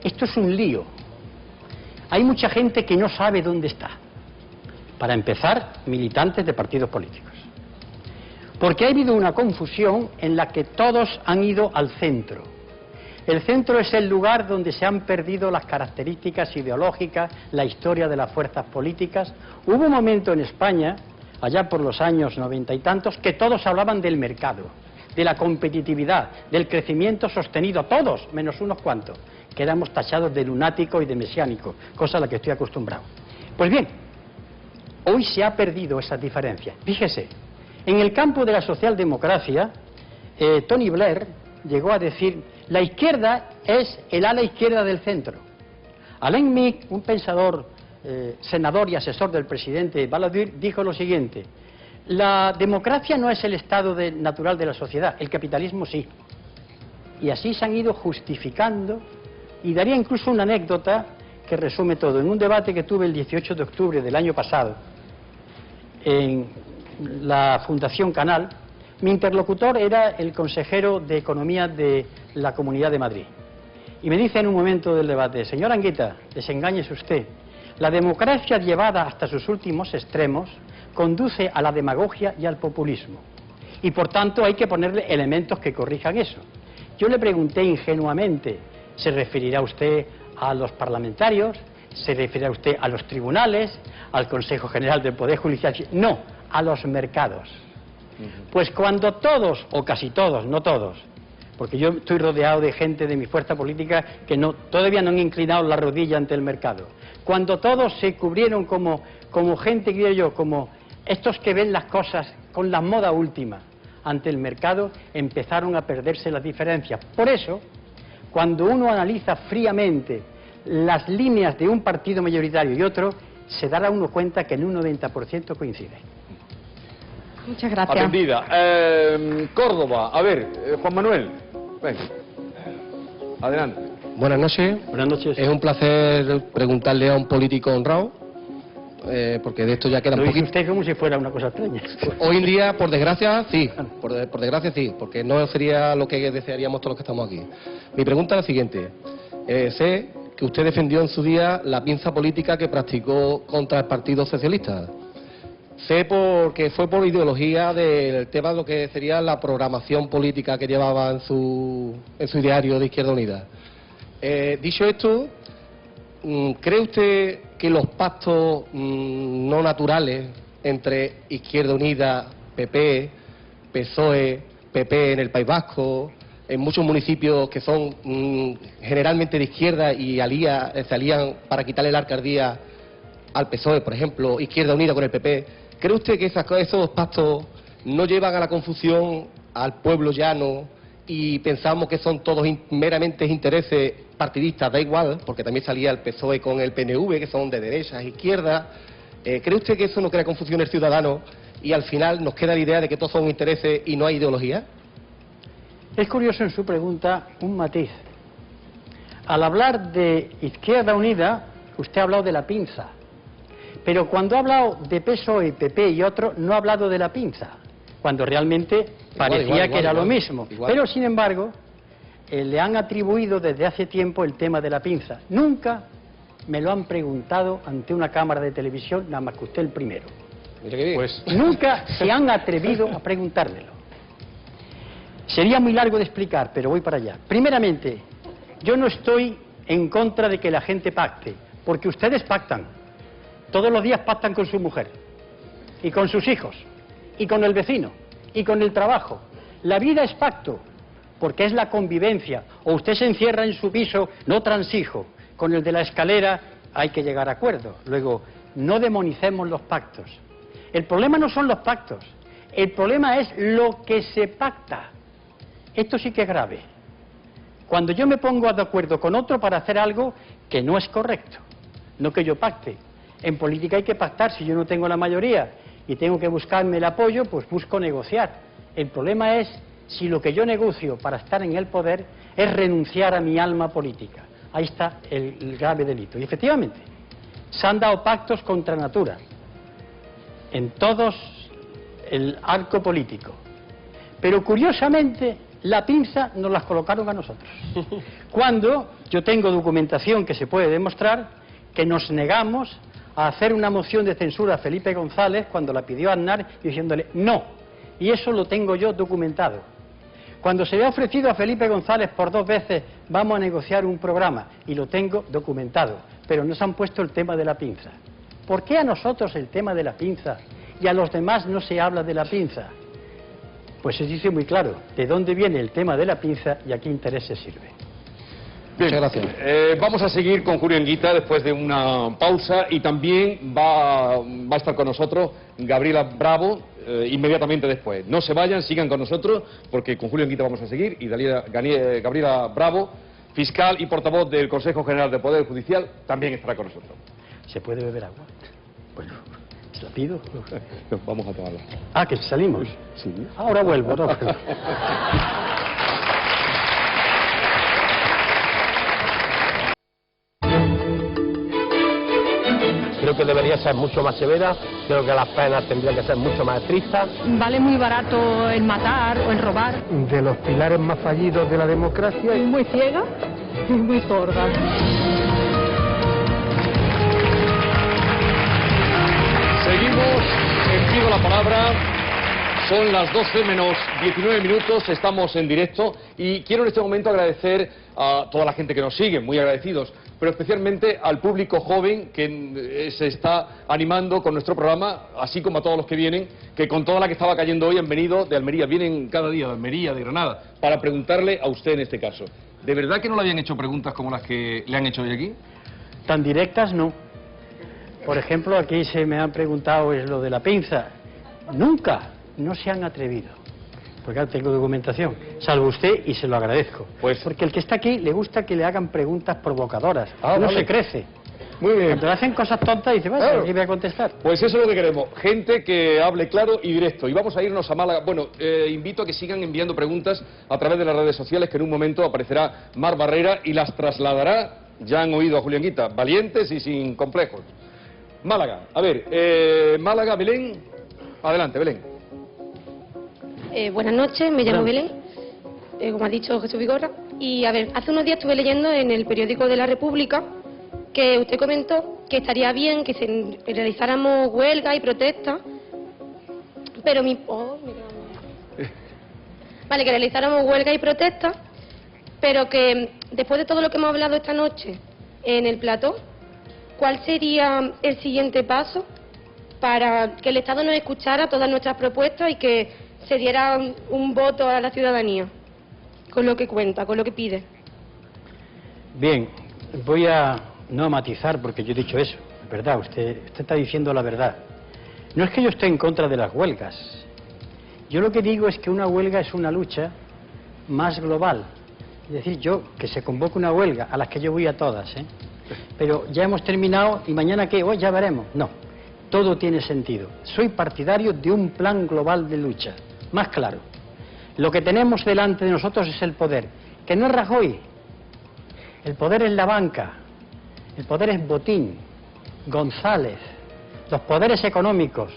esto es un lío. Hay mucha gente que no sabe dónde está. Para empezar, militantes de partidos políticos. Porque ha habido una confusión en la que todos han ido al centro. El centro es el lugar donde se han perdido las características ideológicas, la historia de las fuerzas políticas. Hubo un momento en España, allá por los años 90 y tantos, que todos hablaban del mercado, de la competitividad, del crecimiento sostenido, todos, menos unos cuantos, que éramos tachados de lunático y de mesiánico, cosa a la que estoy acostumbrado. Pues bien, hoy se ha perdido esa diferencia. Fíjese, en el campo de la socialdemocracia, Tony Blair llegó a decir, la izquierda es el ala izquierda del centro. Alain Meek, un pensador, senador y asesor del presidente Balladur, dijo lo siguiente: la democracia no es el estado natural de la sociedad, el capitalismo sí. Y así se han ido justificando, y daría incluso una anécdota que resume todo. En un debate que tuve el 18 de octubre del año pasado, en la Fundación Canal, mi interlocutor era el consejero de Economía de la Comunidad de Madrid. Y me dice en un momento del debate, señor Anguita, desengáñese usted, la democracia llevada hasta sus últimos extremos conduce a la demagogia y al populismo. y por tanto hay que ponerle elementos que corrijan eso. Yo le pregunté ingenuamente, ¿se referirá usted a los parlamentarios? ¿Se referirá usted a los tribunales? ¿Al Consejo General del Poder Judicial? No, a los mercados. Pues cuando todos, o casi todos, no todos, porque yo estoy rodeado de gente de mi fuerza política que todavía no han inclinado la rodilla ante el mercado, cuando todos se cubrieron como gente, creo yo, como estos que ven las cosas con la moda última ante el mercado, empezaron a perderse las diferencias. Por eso, cuando uno analiza fríamente las líneas de un partido mayoritario y otro, se dará uno cuenta que en un 90% coincide. Muchas gracias. Atendida. Córdoba, a ver, Juan Manuel, venga. Adelante. Buenas noches. Buenas noches. Es un placer preguntarle a un político honrado, porque de esto ya queda un poquito. Lo dice usted como si fuera una cosa extraña. Hoy en día, por desgracia, sí. Por desgracia, sí, porque no sería lo que desearíamos todos los que estamos aquí. Mi pregunta es la siguiente. Sé que usted defendió en su día la pinza política que practicó contra el Partido Socialista. Sé que fue por ideología del tema de lo que sería la programación política que llevaba en su ideario de Izquierda Unida. Dicho esto, ¿cree usted que los pactos no naturales entre Izquierda Unida, PP, PSOE, PP en el País Vasco, en muchos municipios que son generalmente de izquierda y se alían para quitarle la alcaldía al PSOE, por ejemplo, Izquierda Unida con el PP, ¿cree usted que esos pactos no llevan a la confusión al pueblo llano y pensamos que son todos meramente intereses partidistas? Da igual, porque también salía el PSOE con el PNV, que son de derechas, izquierdas. ¿Cree usted que eso no crea confusión en el ciudadano y al final nos queda la idea de que todos son intereses y no hay ideología? Es curioso en su pregunta un matiz. Al hablar de Izquierda Unida, usted ha hablado de la pinza. Pero cuando ha hablado de PSOE, PP y otro, no ha hablado de la pinza, cuando realmente parecía que era lo mismo. Pero, sin embargo, le han atribuido desde hace tiempo el tema de la pinza. Nunca me lo han preguntado ante una cámara de televisión, nada más que usted el primero. Pues nunca se han atrevido a preguntármelo. Sería muy largo de explicar, pero voy para allá. Primeramente, yo no estoy en contra de que la gente pacte, porque ustedes pactan. Todos los días pactan con su mujer, y con sus hijos, y con el vecino, y con el trabajo. La vida es pacto, porque es la convivencia. O usted se encierra en su piso, no transijo. Con el de la escalera hay que llegar a acuerdo. Luego, no demonicemos los pactos. El problema no son los pactos, el problema es lo que se pacta. Esto sí que es grave. Cuando yo me pongo de acuerdo con otro para hacer algo que no es correcto, no que yo pacte. En política hay que pactar. Si yo no tengo la mayoría y tengo que buscarme el apoyo, pues busco negociar. El problema es si lo que yo negocio para estar en el poder es renunciar a mi alma política. Ahí está el grave delito. Y efectivamente, se han dado pactos contra natura en todos el arco político. Pero curiosamente, la pinza nos las colocaron a nosotros. Cuando yo tengo documentación que se puede demostrar que nos negamos a hacer una moción de censura a Felipe González cuando la pidió Aznar y diciéndole no. Y eso lo tengo yo documentado. Cuando se le ha ofrecido a Felipe González por 2 veces vamos a negociar un programa y lo tengo documentado, pero nos han puesto el tema de la pinza. ¿Por qué a nosotros el tema de la pinza y a los demás no se habla de la pinza? Pues se dice muy claro de dónde viene el tema de la pinza y a qué intereses sirve. Bien, muchas gracias. Vamos a seguir con Julio Anguita después de una pausa y también va a estar con nosotros Gabriela Bravo inmediatamente después. No se vayan, sigan con nosotros porque con Julio Anguita vamos a seguir y Gabriela Bravo, fiscal y portavoz del Consejo General del Poder Judicial, también estará con nosotros. ¿Se puede beber agua? Bueno, ¿se la pido? Vamos a tomarla. Ah, que salimos. Sí. Ahora vuelvo, ¿no? Creo que debería ser mucho más severa, creo que las penas tendrían que ser mucho más estrictas. Vale muy barato el matar o el robar. De los pilares más fallidos de la democracia. Muy ciega y muy sorda. Seguimos en Pido la Palabra. Son las 12 menos 19 minutos, estamos en directo y quiero en este momento agradecer a toda la gente que nos sigue, muy agradecidos, pero especialmente al público joven que se está animando con nuestro programa, así como a todos los que vienen, que con toda la que estaba cayendo hoy han venido de Almería, vienen cada día de Almería, de Granada, para preguntarle a usted en este caso. ¿De verdad que no le habían hecho preguntas como las que le han hecho hoy aquí? Tan directas no. Por ejemplo, aquí se me han preguntado es lo de la pinza. Nunca, no se han atrevido. Porque ahora tengo documentación, salvo usted y se lo agradezco. Pues, porque el que está aquí le gusta que le hagan preguntas provocadoras. Ah, no vale. se crece. Muy bien. Cuando le hacen cosas tontas dice, vaya, Claro. aquí voy a contestar. Pues eso es lo que queremos, gente que hable claro y directo. Y vamos a irnos a Málaga. Bueno, invito a que sigan enviando preguntas a través de las redes sociales, que en un momento aparecerá Mar Barrera y las trasladará, ya han oído a Julián Guita, valientes y sin complejos. Málaga, a ver, Málaga, Belén, adelante, Belén. Buenas noches, me llamo Belén, como ha dicho Jesús Vigorra. Y a ver, hace unos días estuve leyendo en el periódico de La República que usted comentó que estaría bien que realizáramos huelga y protesta, pero Vale, que realizáramos huelga y protesta, pero que después de todo lo que hemos hablado esta noche en el plató, ¿cuál sería el siguiente paso para que el Estado nos escuchara todas nuestras propuestas y que se diera un voto a la ciudadanía con lo que cuenta, con lo que pide? Bien, voy a no matizar porque yo he dicho eso, es verdad, usted está diciendo la verdad. No es que yo esté en contra de las huelgas. Yo lo que digo es que una huelga es una lucha más global. Es decir, que se convoque una huelga, a las que yo voy a todas, pero ya hemos terminado y mañana ¿qué? Ya veremos. No, todo tiene sentido. Soy partidario de un plan global de lucha, más claro. Lo que tenemos delante de nosotros es el poder, que no es Rajoy. El poder es la banca, el poder es Botín, González, los poderes económicos.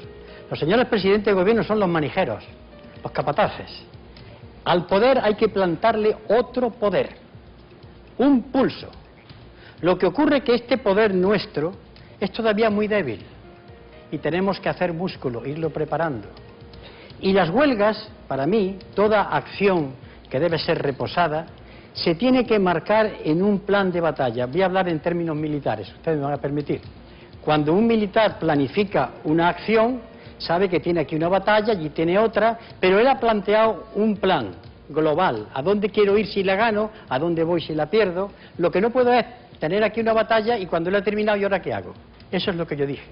Los señores presidentes de gobierno son los manijeros, los capataces. Al poder hay que plantarle otro poder, un pulso. Lo que ocurre es que este poder nuestro es todavía muy débil y tenemos que hacer músculo, irlo preparando. Y las huelgas, para mí, toda acción que debe ser reposada, se tiene que marcar en un plan de batalla. Voy a hablar en términos militares, ustedes me van a permitir. Cuando un militar planifica una acción, sabe que tiene aquí una batalla, allí tiene otra, pero él ha planteado un plan global. ¿A dónde quiero ir si la gano? ¿A dónde voy si la pierdo? Lo que no puedo es tener aquí una batalla y cuando la he terminado, ¿y ahora qué hago? Eso es lo que yo dije.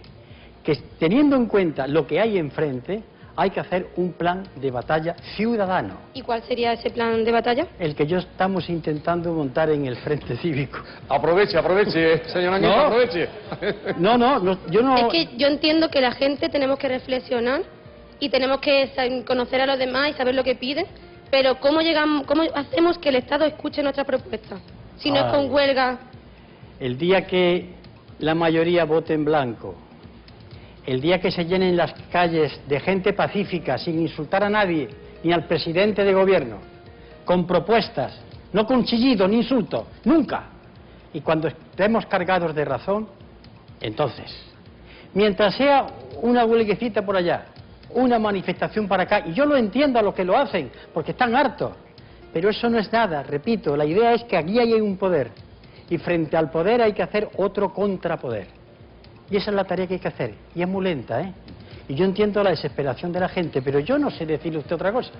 Que teniendo en cuenta lo que hay enfrente, hay que hacer un plan de batalla ciudadano. ¿Y cuál sería ese plan de batalla? El que yo estamos intentando montar en el Frente Cívico. Aproveche, señor Anguita, No. aproveche. No, yo no... Es que yo entiendo que la gente tenemos que reflexionar y tenemos que conocer a los demás y saber lo que piden, pero ¿cómo hacemos que el Estado escuche nuestras propuestas? Si no es con huelga. El día que la mayoría vote en blanco, el día que se llenen las calles de gente pacífica, sin insultar a nadie, ni al presidente de gobierno, con propuestas, no con chillido ni insulto, nunca. Y cuando estemos cargados de razón, entonces, mientras sea una huelguecita por allá, una manifestación para acá, y yo lo entiendo a los que lo hacen, porque están hartos, pero eso no es nada, repito, la idea es que aquí hay un poder, y frente al poder hay que hacer otro contrapoder. Y esa es la tarea que hay que hacer, y es muy lenta, Y yo entiendo la desesperación de la gente, pero yo no sé decirle a usted otra cosa,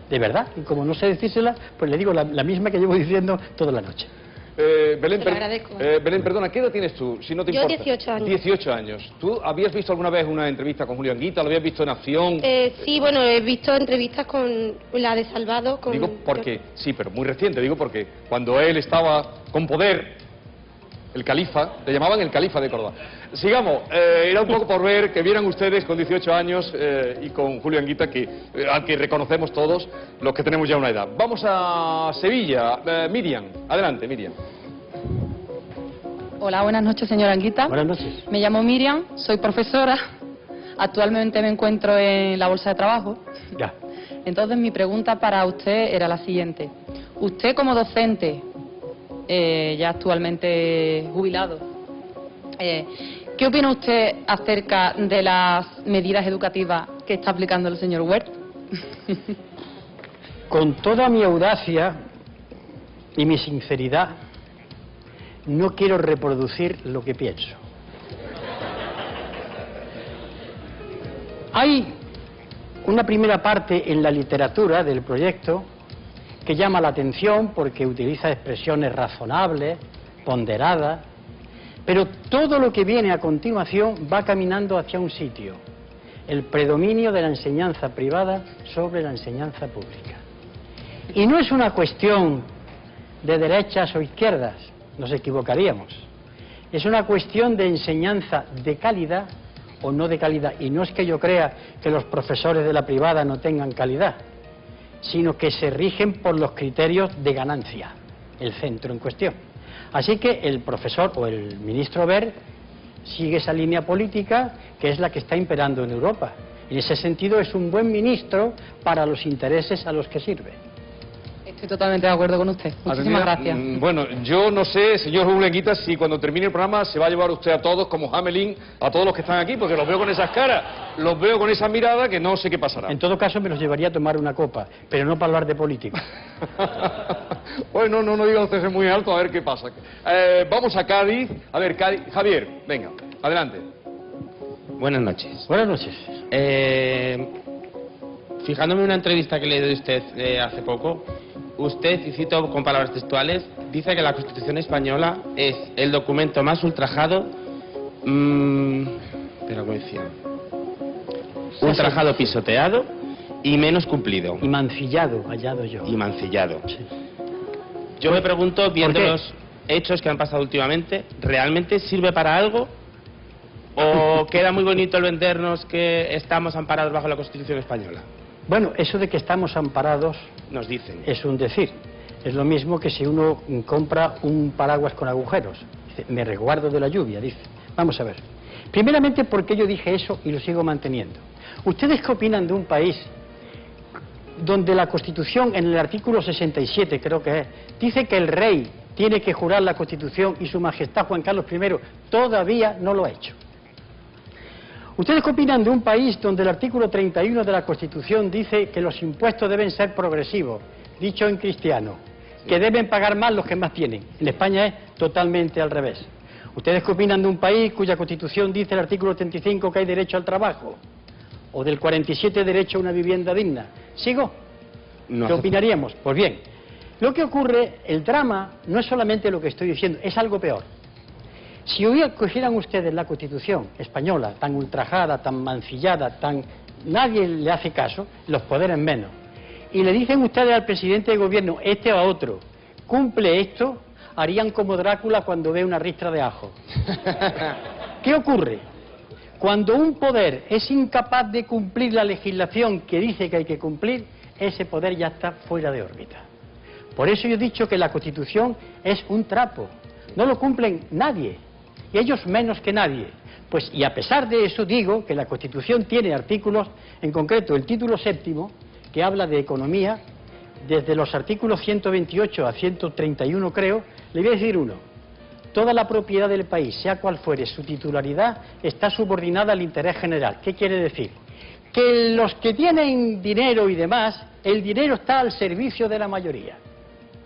de verdad, y como no sé decírsela, pues le digo la misma que llevo diciendo toda la noche. Belén, Te lo agradezco. Belén, perdona, ¿qué edad tienes tú? Si no te Yo importa. 18 años. 18 años. ¿Tú habías visto alguna vez una entrevista con Julián Guita? ¿Lo habías visto en acción? Sí, bueno, he visto entrevistas con la de Salvado. Digo porque, sí, pero muy reciente, digo porque cuando él estaba con poder, el califa, le llamaban el califa de Córdoba. Sigamos, era un poco por ver que vieran ustedes con 18 años y con Julián Guita, al que reconocemos todos los que tenemos ya una edad. Vamos a Sevilla. Miriam, adelante, Miriam. Hola, buenas noches, señora Anguita. Buenas noches. Me llamo Miriam, soy profesora. Actualmente me encuentro en la bolsa de trabajo. Ya. Entonces mi pregunta para usted era la siguiente. Usted como docente, ya actualmente jubilado, ¿qué opina usted acerca de las medidas educativas que está aplicando el señor Wert? Con toda mi audacia y mi sinceridad, no quiero reproducir lo que pienso. Hay una primera parte en la literatura del proyecto que llama la atención porque utiliza expresiones razonables, ponderadas, pero todo lo que viene a continuación va caminando hacia un sitio: el predominio de la enseñanza privada sobre la enseñanza pública. Y no es una cuestión de derechas o izquierdas, nos equivocaríamos. Es una cuestión de enseñanza de calidad o no de calidad. Y no es que yo crea que los profesores de la privada no tengan calidad, sino que se rigen por los criterios de ganancia, el centro en cuestión. Así que el profesor o el ministro Wert sigue esa línea política que es la que está imperando en Europa. En ese sentido es un buen ministro para los intereses a los que sirve. Estoy totalmente de acuerdo con usted. Muchísimas gracias. Bueno, yo no sé, señor Ulenguita, si cuando termine el programa se va a llevar usted a todos como Hamelin, a todos los que están aquí, porque los veo con esas caras, los veo con esa mirada que no sé qué pasará. En todo caso me los llevaría a tomar una copa, pero no para hablar de política. Bueno, no diga usted muy alto, a ver qué pasa. Vamos a Cádiz. A ver, Cádiz. Javier, venga, adelante. Buenas noches. Buenas noches. Fijándome en una entrevista que le dio usted hace poco, usted, y cito con palabras textuales, dice que la Constitución española es el documento más ultrajado, pero ¿cómo decía? Ultrajado, pisoteado y menos cumplido. Y mancillado, hallado yo. Y mancillado. Sí. Yo me pregunto, viendo los hechos que han pasado últimamente, ¿realmente sirve para algo? ¿O queda muy bonito el vendernos que estamos amparados bajo la Constitución española? Bueno, eso de que estamos amparados, nos dicen, es un decir. Es lo mismo que si uno compra un paraguas con agujeros. Dice, me resguardo de la lluvia, dice. Vamos a ver. Primeramente, ¿por qué yo dije eso y lo sigo manteniendo? ¿Ustedes qué opinan de un país donde la Constitución, en el artículo 67, creo que es, dice que el rey tiene que jurar la Constitución y su majestad Juan Carlos I todavía no lo ha hecho? ¿Ustedes qué opinan de un país donde el artículo 31 de la Constitución dice que los impuestos deben ser progresivos, dicho en cristiano, que deben pagar más los que más tienen? En España es totalmente al revés. ¿Ustedes qué opinan de un país cuya Constitución dice el artículo 35 que hay derecho al trabajo? ¿O del 47 derecho a una vivienda digna? ¿Sigo? No. ¿Qué opinaríamos? Pues bien, lo que ocurre, el drama, no es solamente lo que estoy diciendo, es algo peor. Si hoy cogieran ustedes la Constitución española, tan ultrajada, tan mancillada, nadie le hace caso, los poderes menos, y le dicen ustedes al presidente de gobierno, este o a otro, cumple esto, harían como Drácula cuando ve una ristra de ajo. ¿Qué ocurre? Cuando un poder es incapaz de cumplir la legislación que dice que hay que cumplir, ese poder ya está fuera de órbita. Por eso yo he dicho que la Constitución es un trapo, no lo cumplen nadie. Y ellos menos que nadie. Pues, y a pesar de eso digo que la Constitución tiene artículos, en concreto el título séptimo, que habla de economía, desde los artículos 128 a 131 creo, le voy a decir uno. Toda la propiedad del país, sea cual fuere su titularidad, está subordinada al interés general. ¿Qué quiere decir? Que los que tienen dinero y demás, el dinero está al servicio de la mayoría.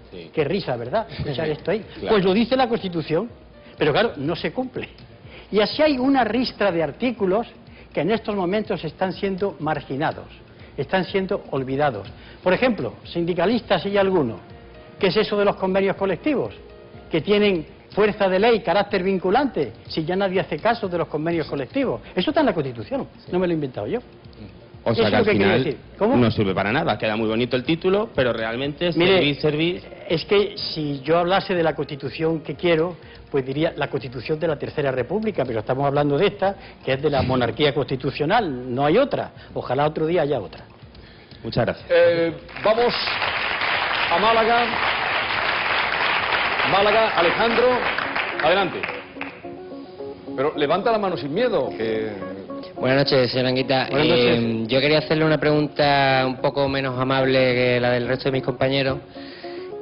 Sí. Qué risa, ¿verdad? Escuchar esto ahí. Claro. Pues lo dice la Constitución. Pero claro, no se cumple. Y así hay una ristra de artículos que en estos momentos están siendo marginados, están siendo olvidados. Por ejemplo, sindicalistas y alguno, ¿qué es eso de los convenios colectivos? Que tienen fuerza de ley, carácter vinculante, si ya nadie hace caso de los convenios colectivos. Eso está en la Constitución, sí. No me lo he inventado yo. O sea que al final no sirve para nada, queda muy bonito el título, pero realmente servir... Es que si yo hablase de la Constitución que quiero, pues diría la Constitución de la Tercera República, pero estamos hablando de esta, que es de la monarquía constitucional, no hay otra. Ojalá otro día haya otra. Muchas gracias. Vamos a Málaga. Málaga, Alejandro, adelante. Pero levanta la mano sin miedo, que... Buenas noches, señora Anguita. Buenas noches. Yo quería hacerle una pregunta un poco menos amable que la del resto de mis compañeros.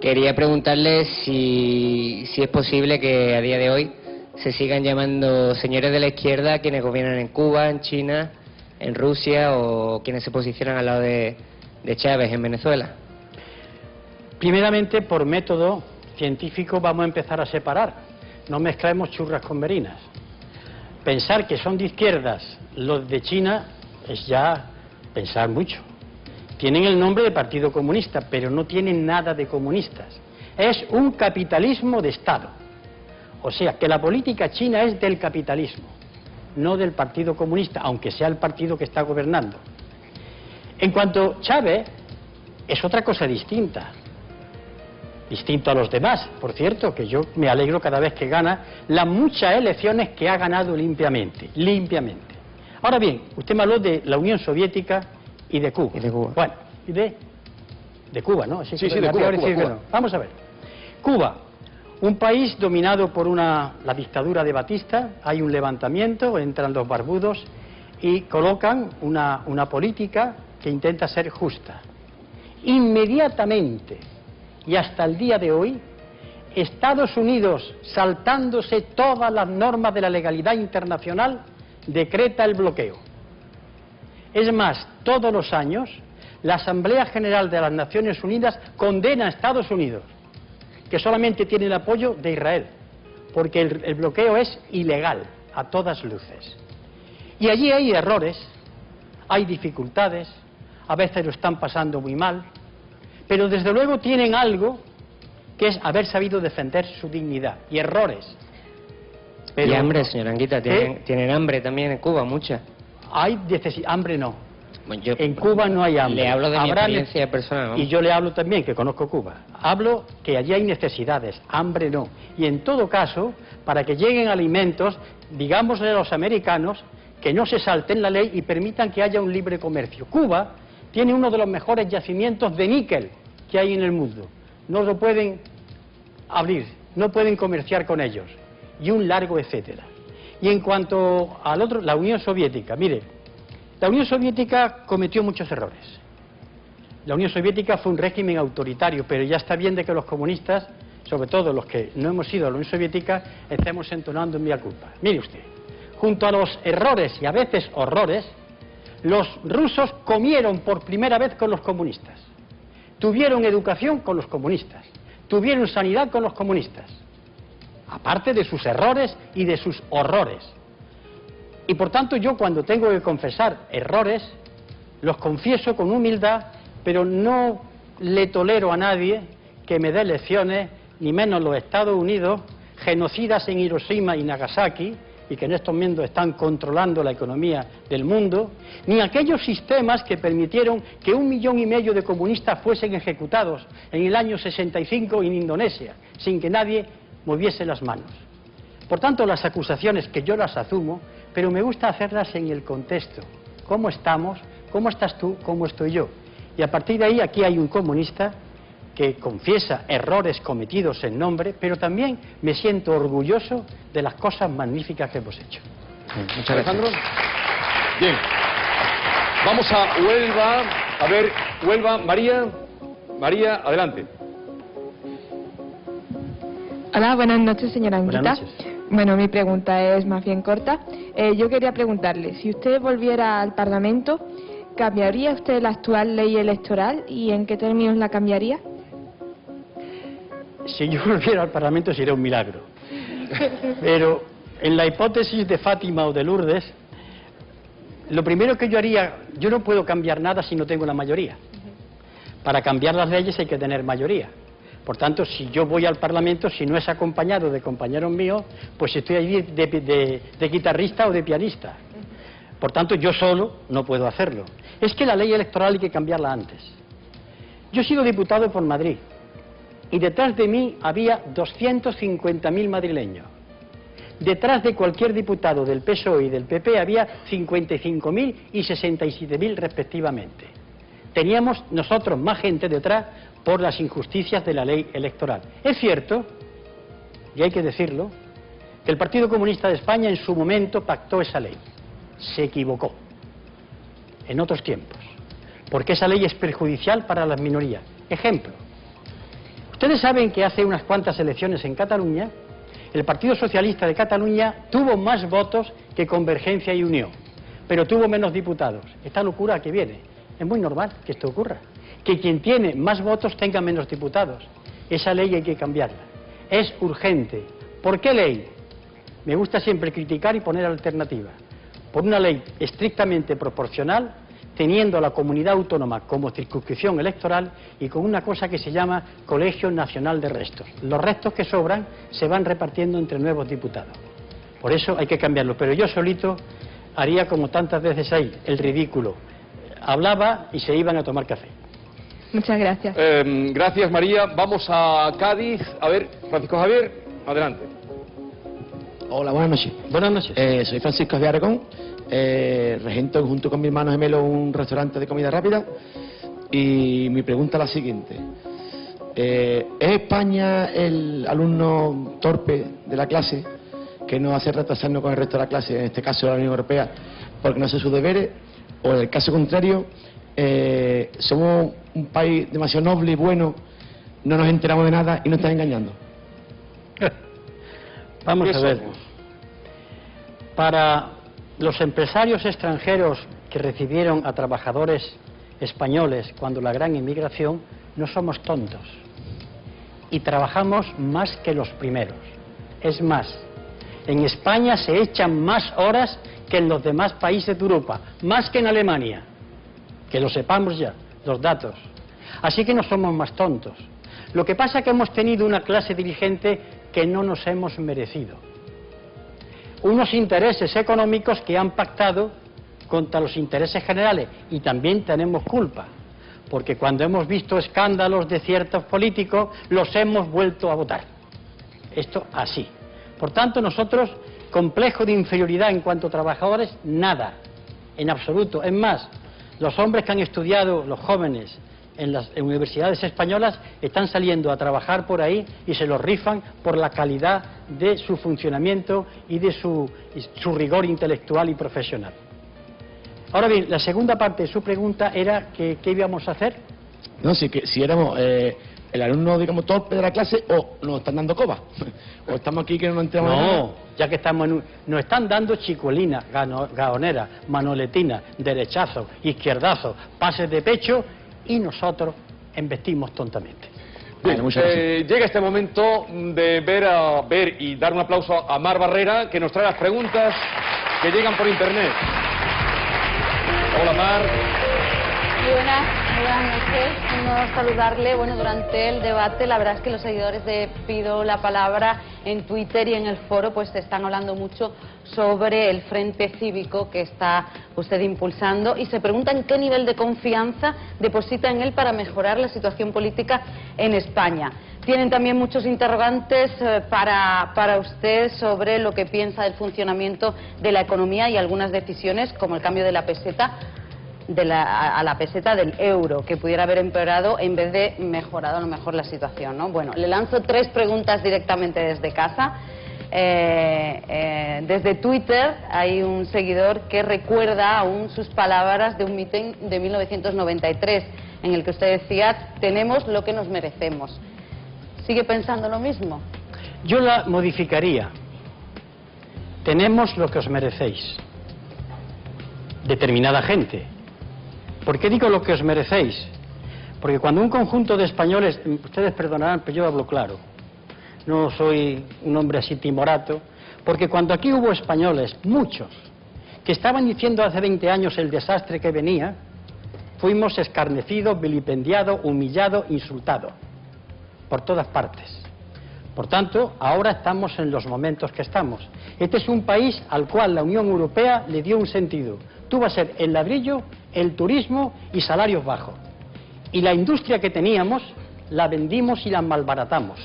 Quería preguntarle si es posible que a día de hoy se sigan llamando señores de la izquierda quienes gobiernan en Cuba, en China, en Rusia o quienes se posicionan al lado de de Chávez en Venezuela? Primeramente, por método científico vamos a empezar a separar. No mezclemos churras con merinas. Pensar que son de izquierdas los de China es ya pensar mucho. Tienen el nombre de Partido Comunista, pero no tienen nada de comunistas. Es un capitalismo de Estado. O sea, que la política china es del capitalismo, no del Partido Comunista, aunque sea el partido que está gobernando. En cuanto a Chávez, es otra cosa distinta. Distinto a los demás, por cierto, que yo me alegro cada vez que gana las muchas elecciones que ha ganado limpiamente. Ahora bien, usted me habló de la Unión Soviética y de Cuba. Bueno, y de Cuba, ¿no? Sí, de Cuba. No. Vamos a ver. Cuba, un país dominado por la dictadura de Batista, hay un levantamiento, entran los barbudos y colocan una política que intenta ser justa. Inmediatamente, y hasta el día de hoy, Estados Unidos, saltándose todas las normas de la legalidad internacional, decreta el bloqueo. Es más, todos los años, la Asamblea General de las Naciones Unidas condena a Estados Unidos, que solamente tiene el apoyo de Israel, porque el bloqueo es ilegal, a todas luces. Y allí hay errores, hay dificultades, a veces lo están pasando muy mal, pero desde luego tienen algo que es haber sabido defender su dignidad, y errores. Pero, y hambre, señora Anguita, tienen hambre también en Cuba, mucha. Hay hambre no. Bueno, en Cuba no hay hambre. Le hablo de mi experiencia personal, ¿no? Y yo le hablo también, que conozco Cuba. Hablo que allí hay necesidades, hambre no. Y en todo caso, para que lleguen alimentos, digámosle a los americanos que no se salten la ley y permitan que haya un libre comercio. Cuba tiene uno de los mejores yacimientos de níquel que hay en el mundo. No lo pueden abrir, no pueden comerciar con ellos. Y un largo etcétera. Y en cuanto al otro, la Unión Soviética, mire, la Unión Soviética cometió muchos errores. La Unión Soviética fue un régimen autoritario, pero ya está bien de que los comunistas, sobre todo los que no hemos ido a la Unión Soviética, estemos entonando en mea culpa. Mire usted, junto a los errores y a veces horrores, los rusos comieron por primera vez con los comunistas, tuvieron educación con los comunistas, tuvieron sanidad con los comunistas, aparte de sus errores y de sus horrores. Y por tanto yo cuando tengo que confesar errores, los confieso con humildad, pero no le tolero a nadie que me dé lecciones, ni menos los Estados Unidos, genocidas en Hiroshima y Nagasaki, y que en estos momentos están controlando la economía del mundo, ni aquellos sistemas que permitieron que 1,5 millones de comunistas fuesen ejecutados en el año 65 en Indonesia, sin que nadie moviese las manos. Por tanto, las acusaciones que yo las asumo, pero me gusta hacerlas en el contexto. ¿Cómo estamos? ¿Cómo estás tú? ¿Cómo estoy yo? Y a partir de ahí, aquí hay un comunista que confiesa errores cometidos en nombre, pero también me siento orgulloso de las cosas magníficas que hemos hecho. Muchas gracias. Alejandro. Bien. Vamos a Huelva. A ver, Huelva, María, adelante. Hola, buenas noches, señora Anguita. Buenas noches. Bueno, mi pregunta es más bien corta. Yo quería preguntarle, si usted volviera al Parlamento, ¿cambiaría usted la actual ley electoral y en qué términos la cambiaría? Si yo volviera al Parlamento sería un milagro. Pero en la hipótesis de Fátima o de Lourdes, lo primero que yo haría, yo no puedo cambiar nada si no tengo la mayoría. Para cambiar las leyes hay que tener mayoría. Por tanto, si yo voy al Parlamento, si no es acompañado de compañeros míos, pues estoy allí de guitarrista o de pianista. Por tanto, yo solo no puedo hacerlo. Es que la ley electoral hay que cambiarla antes. Yo he sido diputado por Madrid y detrás de mí había 250.000 madrileños. Detrás de cualquier diputado del PSOE y del PP había 55.000 y 67.000 respectivamente. Teníamos nosotros más gente detrás por las injusticias de la ley electoral. Es cierto, y hay que decirlo, que el Partido Comunista de España en su momento pactó esa ley. Se equivocó en otros tiempos, porque esa ley es perjudicial para las minorías. Ejemplo, ustedes saben que hace unas cuantas elecciones en Cataluña, el Partido Socialista de Cataluña tuvo más votos que Convergencia y Unió, pero tuvo menos diputados. Esta locura que viene, es muy normal que esto ocurra. que quien tiene más votos tenga menos diputados. Esa ley hay que cambiarla. Es urgente. ¿Por qué ley? Me gusta siempre criticar y poner alternativa. Por una ley estrictamente proporcional, teniendo a la comunidad autónoma como circunscripción electoral y con una cosa que se llama Colegio Nacional de Restos. Los restos que sobran se van repartiendo entre nuevos diputados. Por eso hay que cambiarlo. Pero yo solito haría como tantas veces ahí, el ridículo. Hablaba y se iban a tomar café. Muchas gracias. Gracias, María. Vamos a Cádiz. A ver, Francisco Javier, adelante. Hola, buenas noches. Buenas noches. Soy Francisco Javier Aragón, regento junto con mi hermano gemelo un restaurante de comida rápida y mi pregunta es la siguiente. ¿Es España el alumno torpe de la clase que nos hace retrasarnos con el resto de la clase, en este caso de la Unión Europea, porque no hace sus deberes? ¿O en el caso contrario, somos un país demasiado noble y bueno, no nos enteramos de nada y nos están engañando? Vamos a ver. Para los empresarios extranjeros que recibieron a trabajadores españoles cuando la gran inmigración, no somos tontos. Y trabajamos más que los primeros. Es más, en España se echan más horas que en los demás países de Europa, más que en Alemania. Que lo sepamos ya, los datos. Así que no somos más tontos. Lo que pasa es que hemos tenido una clase dirigente que no nos hemos merecido. Unos intereses económicos que han pactado contra los intereses generales, y también tenemos culpa, porque cuando hemos visto escándalos de ciertos políticos, los hemos vuelto a votar. Esto así. Por tanto, nosotros, complejo de inferioridad en cuanto a trabajadores, nada, en absoluto. Es más, los hombres que han estudiado, los jóvenes, en las universidades españolas, están saliendo a trabajar por ahí y se los rifan por la calidad de su funcionamiento y de su rigor intelectual y profesional. Ahora bien, la segunda parte de su pregunta era que ¿qué íbamos a hacer? No, si éramos el alumno, digamos, torpe de la clase, o nos están dando coba, o estamos aquí que no nos enteramos de nada. No, ya que estamos nos están dando chicuelina, gaonera, manoletina, derechazo, izquierdazo, pases de pecho, y nosotros embestimos tontamente. Bien, llega este momento de ver y dar un aplauso a Mar Barrera, que nos trae las preguntas que llegan por internet. Hola, Mar. Muy buenas noches. Bueno, saludarle. Bueno, durante el debate, la verdad es que los seguidores de Pido la Palabra en Twitter y en el foro pues están hablando mucho sobre el Frente Cívico que está usted impulsando y se preguntan qué nivel de confianza deposita en él para mejorar la situación política en España. Tienen también muchos interrogantes para usted sobre lo que piensa del funcionamiento de la economía y algunas decisiones como el cambio de la peseta a la peseta del euro, que pudiera haber empeorado en vez de mejorado a lo mejor la situación, ¿no? Bueno, le lanzo 3 preguntas directamente desde casa. Desde Twitter hay un seguidor que recuerda aún sus palabras de un mitin de 1993 en el que usted decía: tenemos lo que nos merecemos. ¿Sigue pensando lo mismo? Yo la modificaría. Tenemos lo que os merecéis. Determinada gente. ¿Por qué digo lo que os merecéis? Porque cuando un conjunto de españoles, ustedes perdonarán, pero yo hablo claro, no soy un hombre así timorato, porque cuando aquí hubo españoles, muchos, que estaban diciendo hace 20 años el desastre que venía, fuimos escarnecidos, vilipendiados, humillados, insultados, por todas partes. Por tanto, ahora estamos en los momentos que estamos. Este es un país al cual la Unión Europea le dio un sentido. Tú vas a ser el ladrillo, el turismo y salarios bajos. Y la industria que teníamos la vendimos y la malbaratamos.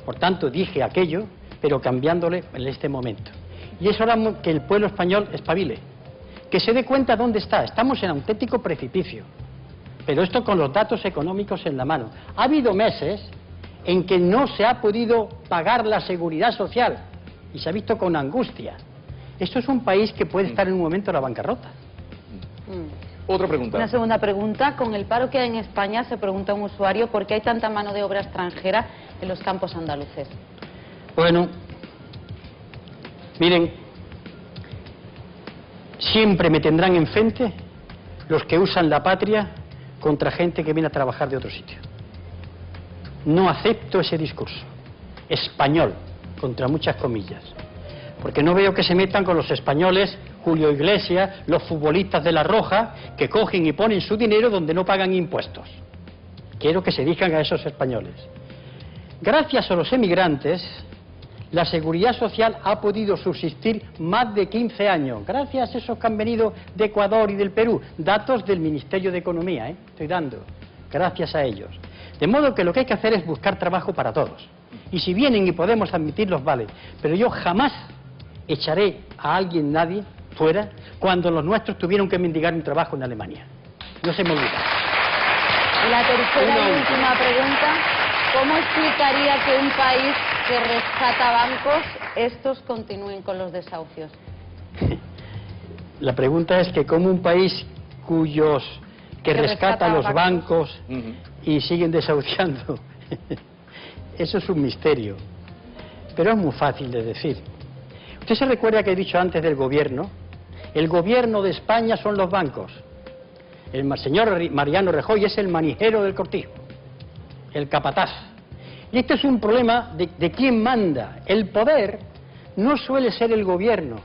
Por tanto, dije aquello, pero cambiándole en este momento. Y es hora que el pueblo español espabile, que se dé cuenta dónde está. Estamos en auténtico precipicio. Pero esto con los datos económicos en la mano. Ha habido meses en que no se ha podido pagar la seguridad social y se ha visto con angustia. Esto es un país que puede estar en un momento de la bancarrota. Otra pregunta. Una segunda pregunta. Con el paro que hay en España, se pregunta un usuario por qué hay tanta mano de obra extranjera en los campos andaluces. Bueno, miren, siempre me tendrán enfrente los que usan la patria contra gente que viene a trabajar de otro sitio. No acepto ese discurso. Español, contra muchas comillas. Porque no veo que se metan con los españoles, Julio Iglesias, los futbolistas de La Roja, que cogen y ponen su dinero donde no pagan impuestos. Quiero que se dirijan a esos españoles. Gracias a los emigrantes, la seguridad social ha podido subsistir más de 15 años. Gracias a esos que han venido de Ecuador y del Perú. Datos del Ministerio de Economía, estoy dando. Gracias a ellos. De modo que lo que hay que hacer es buscar trabajo para todos. Y si vienen y podemos admitirlos, vale. Pero yo jamás echaré a alguien, nadie, fuera, cuando los nuestros tuvieron que mendigar un trabajo en Alemania. No se me olvida. La tercera y última pregunta. ¿Cómo explicaría que un país que rescata bancos, estos continúen con los desahucios? La pregunta es que como un país que rescata los bancos y siguen desahuciando. Eso es un misterio. Pero es muy fácil de decir. Usted se recuerda que he dicho antes del gobierno. El gobierno de España son los bancos. El señor Mariano Rajoy es el manijero del cortijo, el capataz. Y este es un problema de quién manda. El poder no suele ser el gobierno.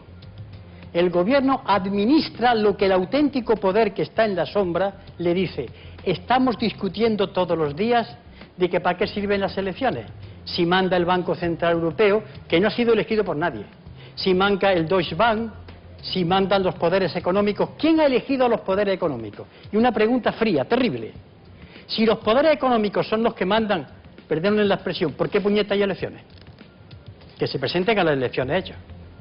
El gobierno administra lo que el auténtico poder que está en la sombra le dice. Estamos discutiendo todos los días de que para qué sirven las elecciones. Si manda el Banco Central Europeo, que no ha sido elegido por nadie. Si manda el Deutsche Bank, si mandan los poderes económicos. ¿Quién ha elegido a los poderes económicos? Y una pregunta fría, terrible. Si los poderes económicos son los que mandan, perdónenme la expresión, ¿por qué puñeta hay elecciones? Que se presenten a las elecciones hechas.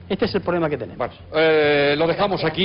Este es el problema que tenemos. Bueno, lo dejamos aquí.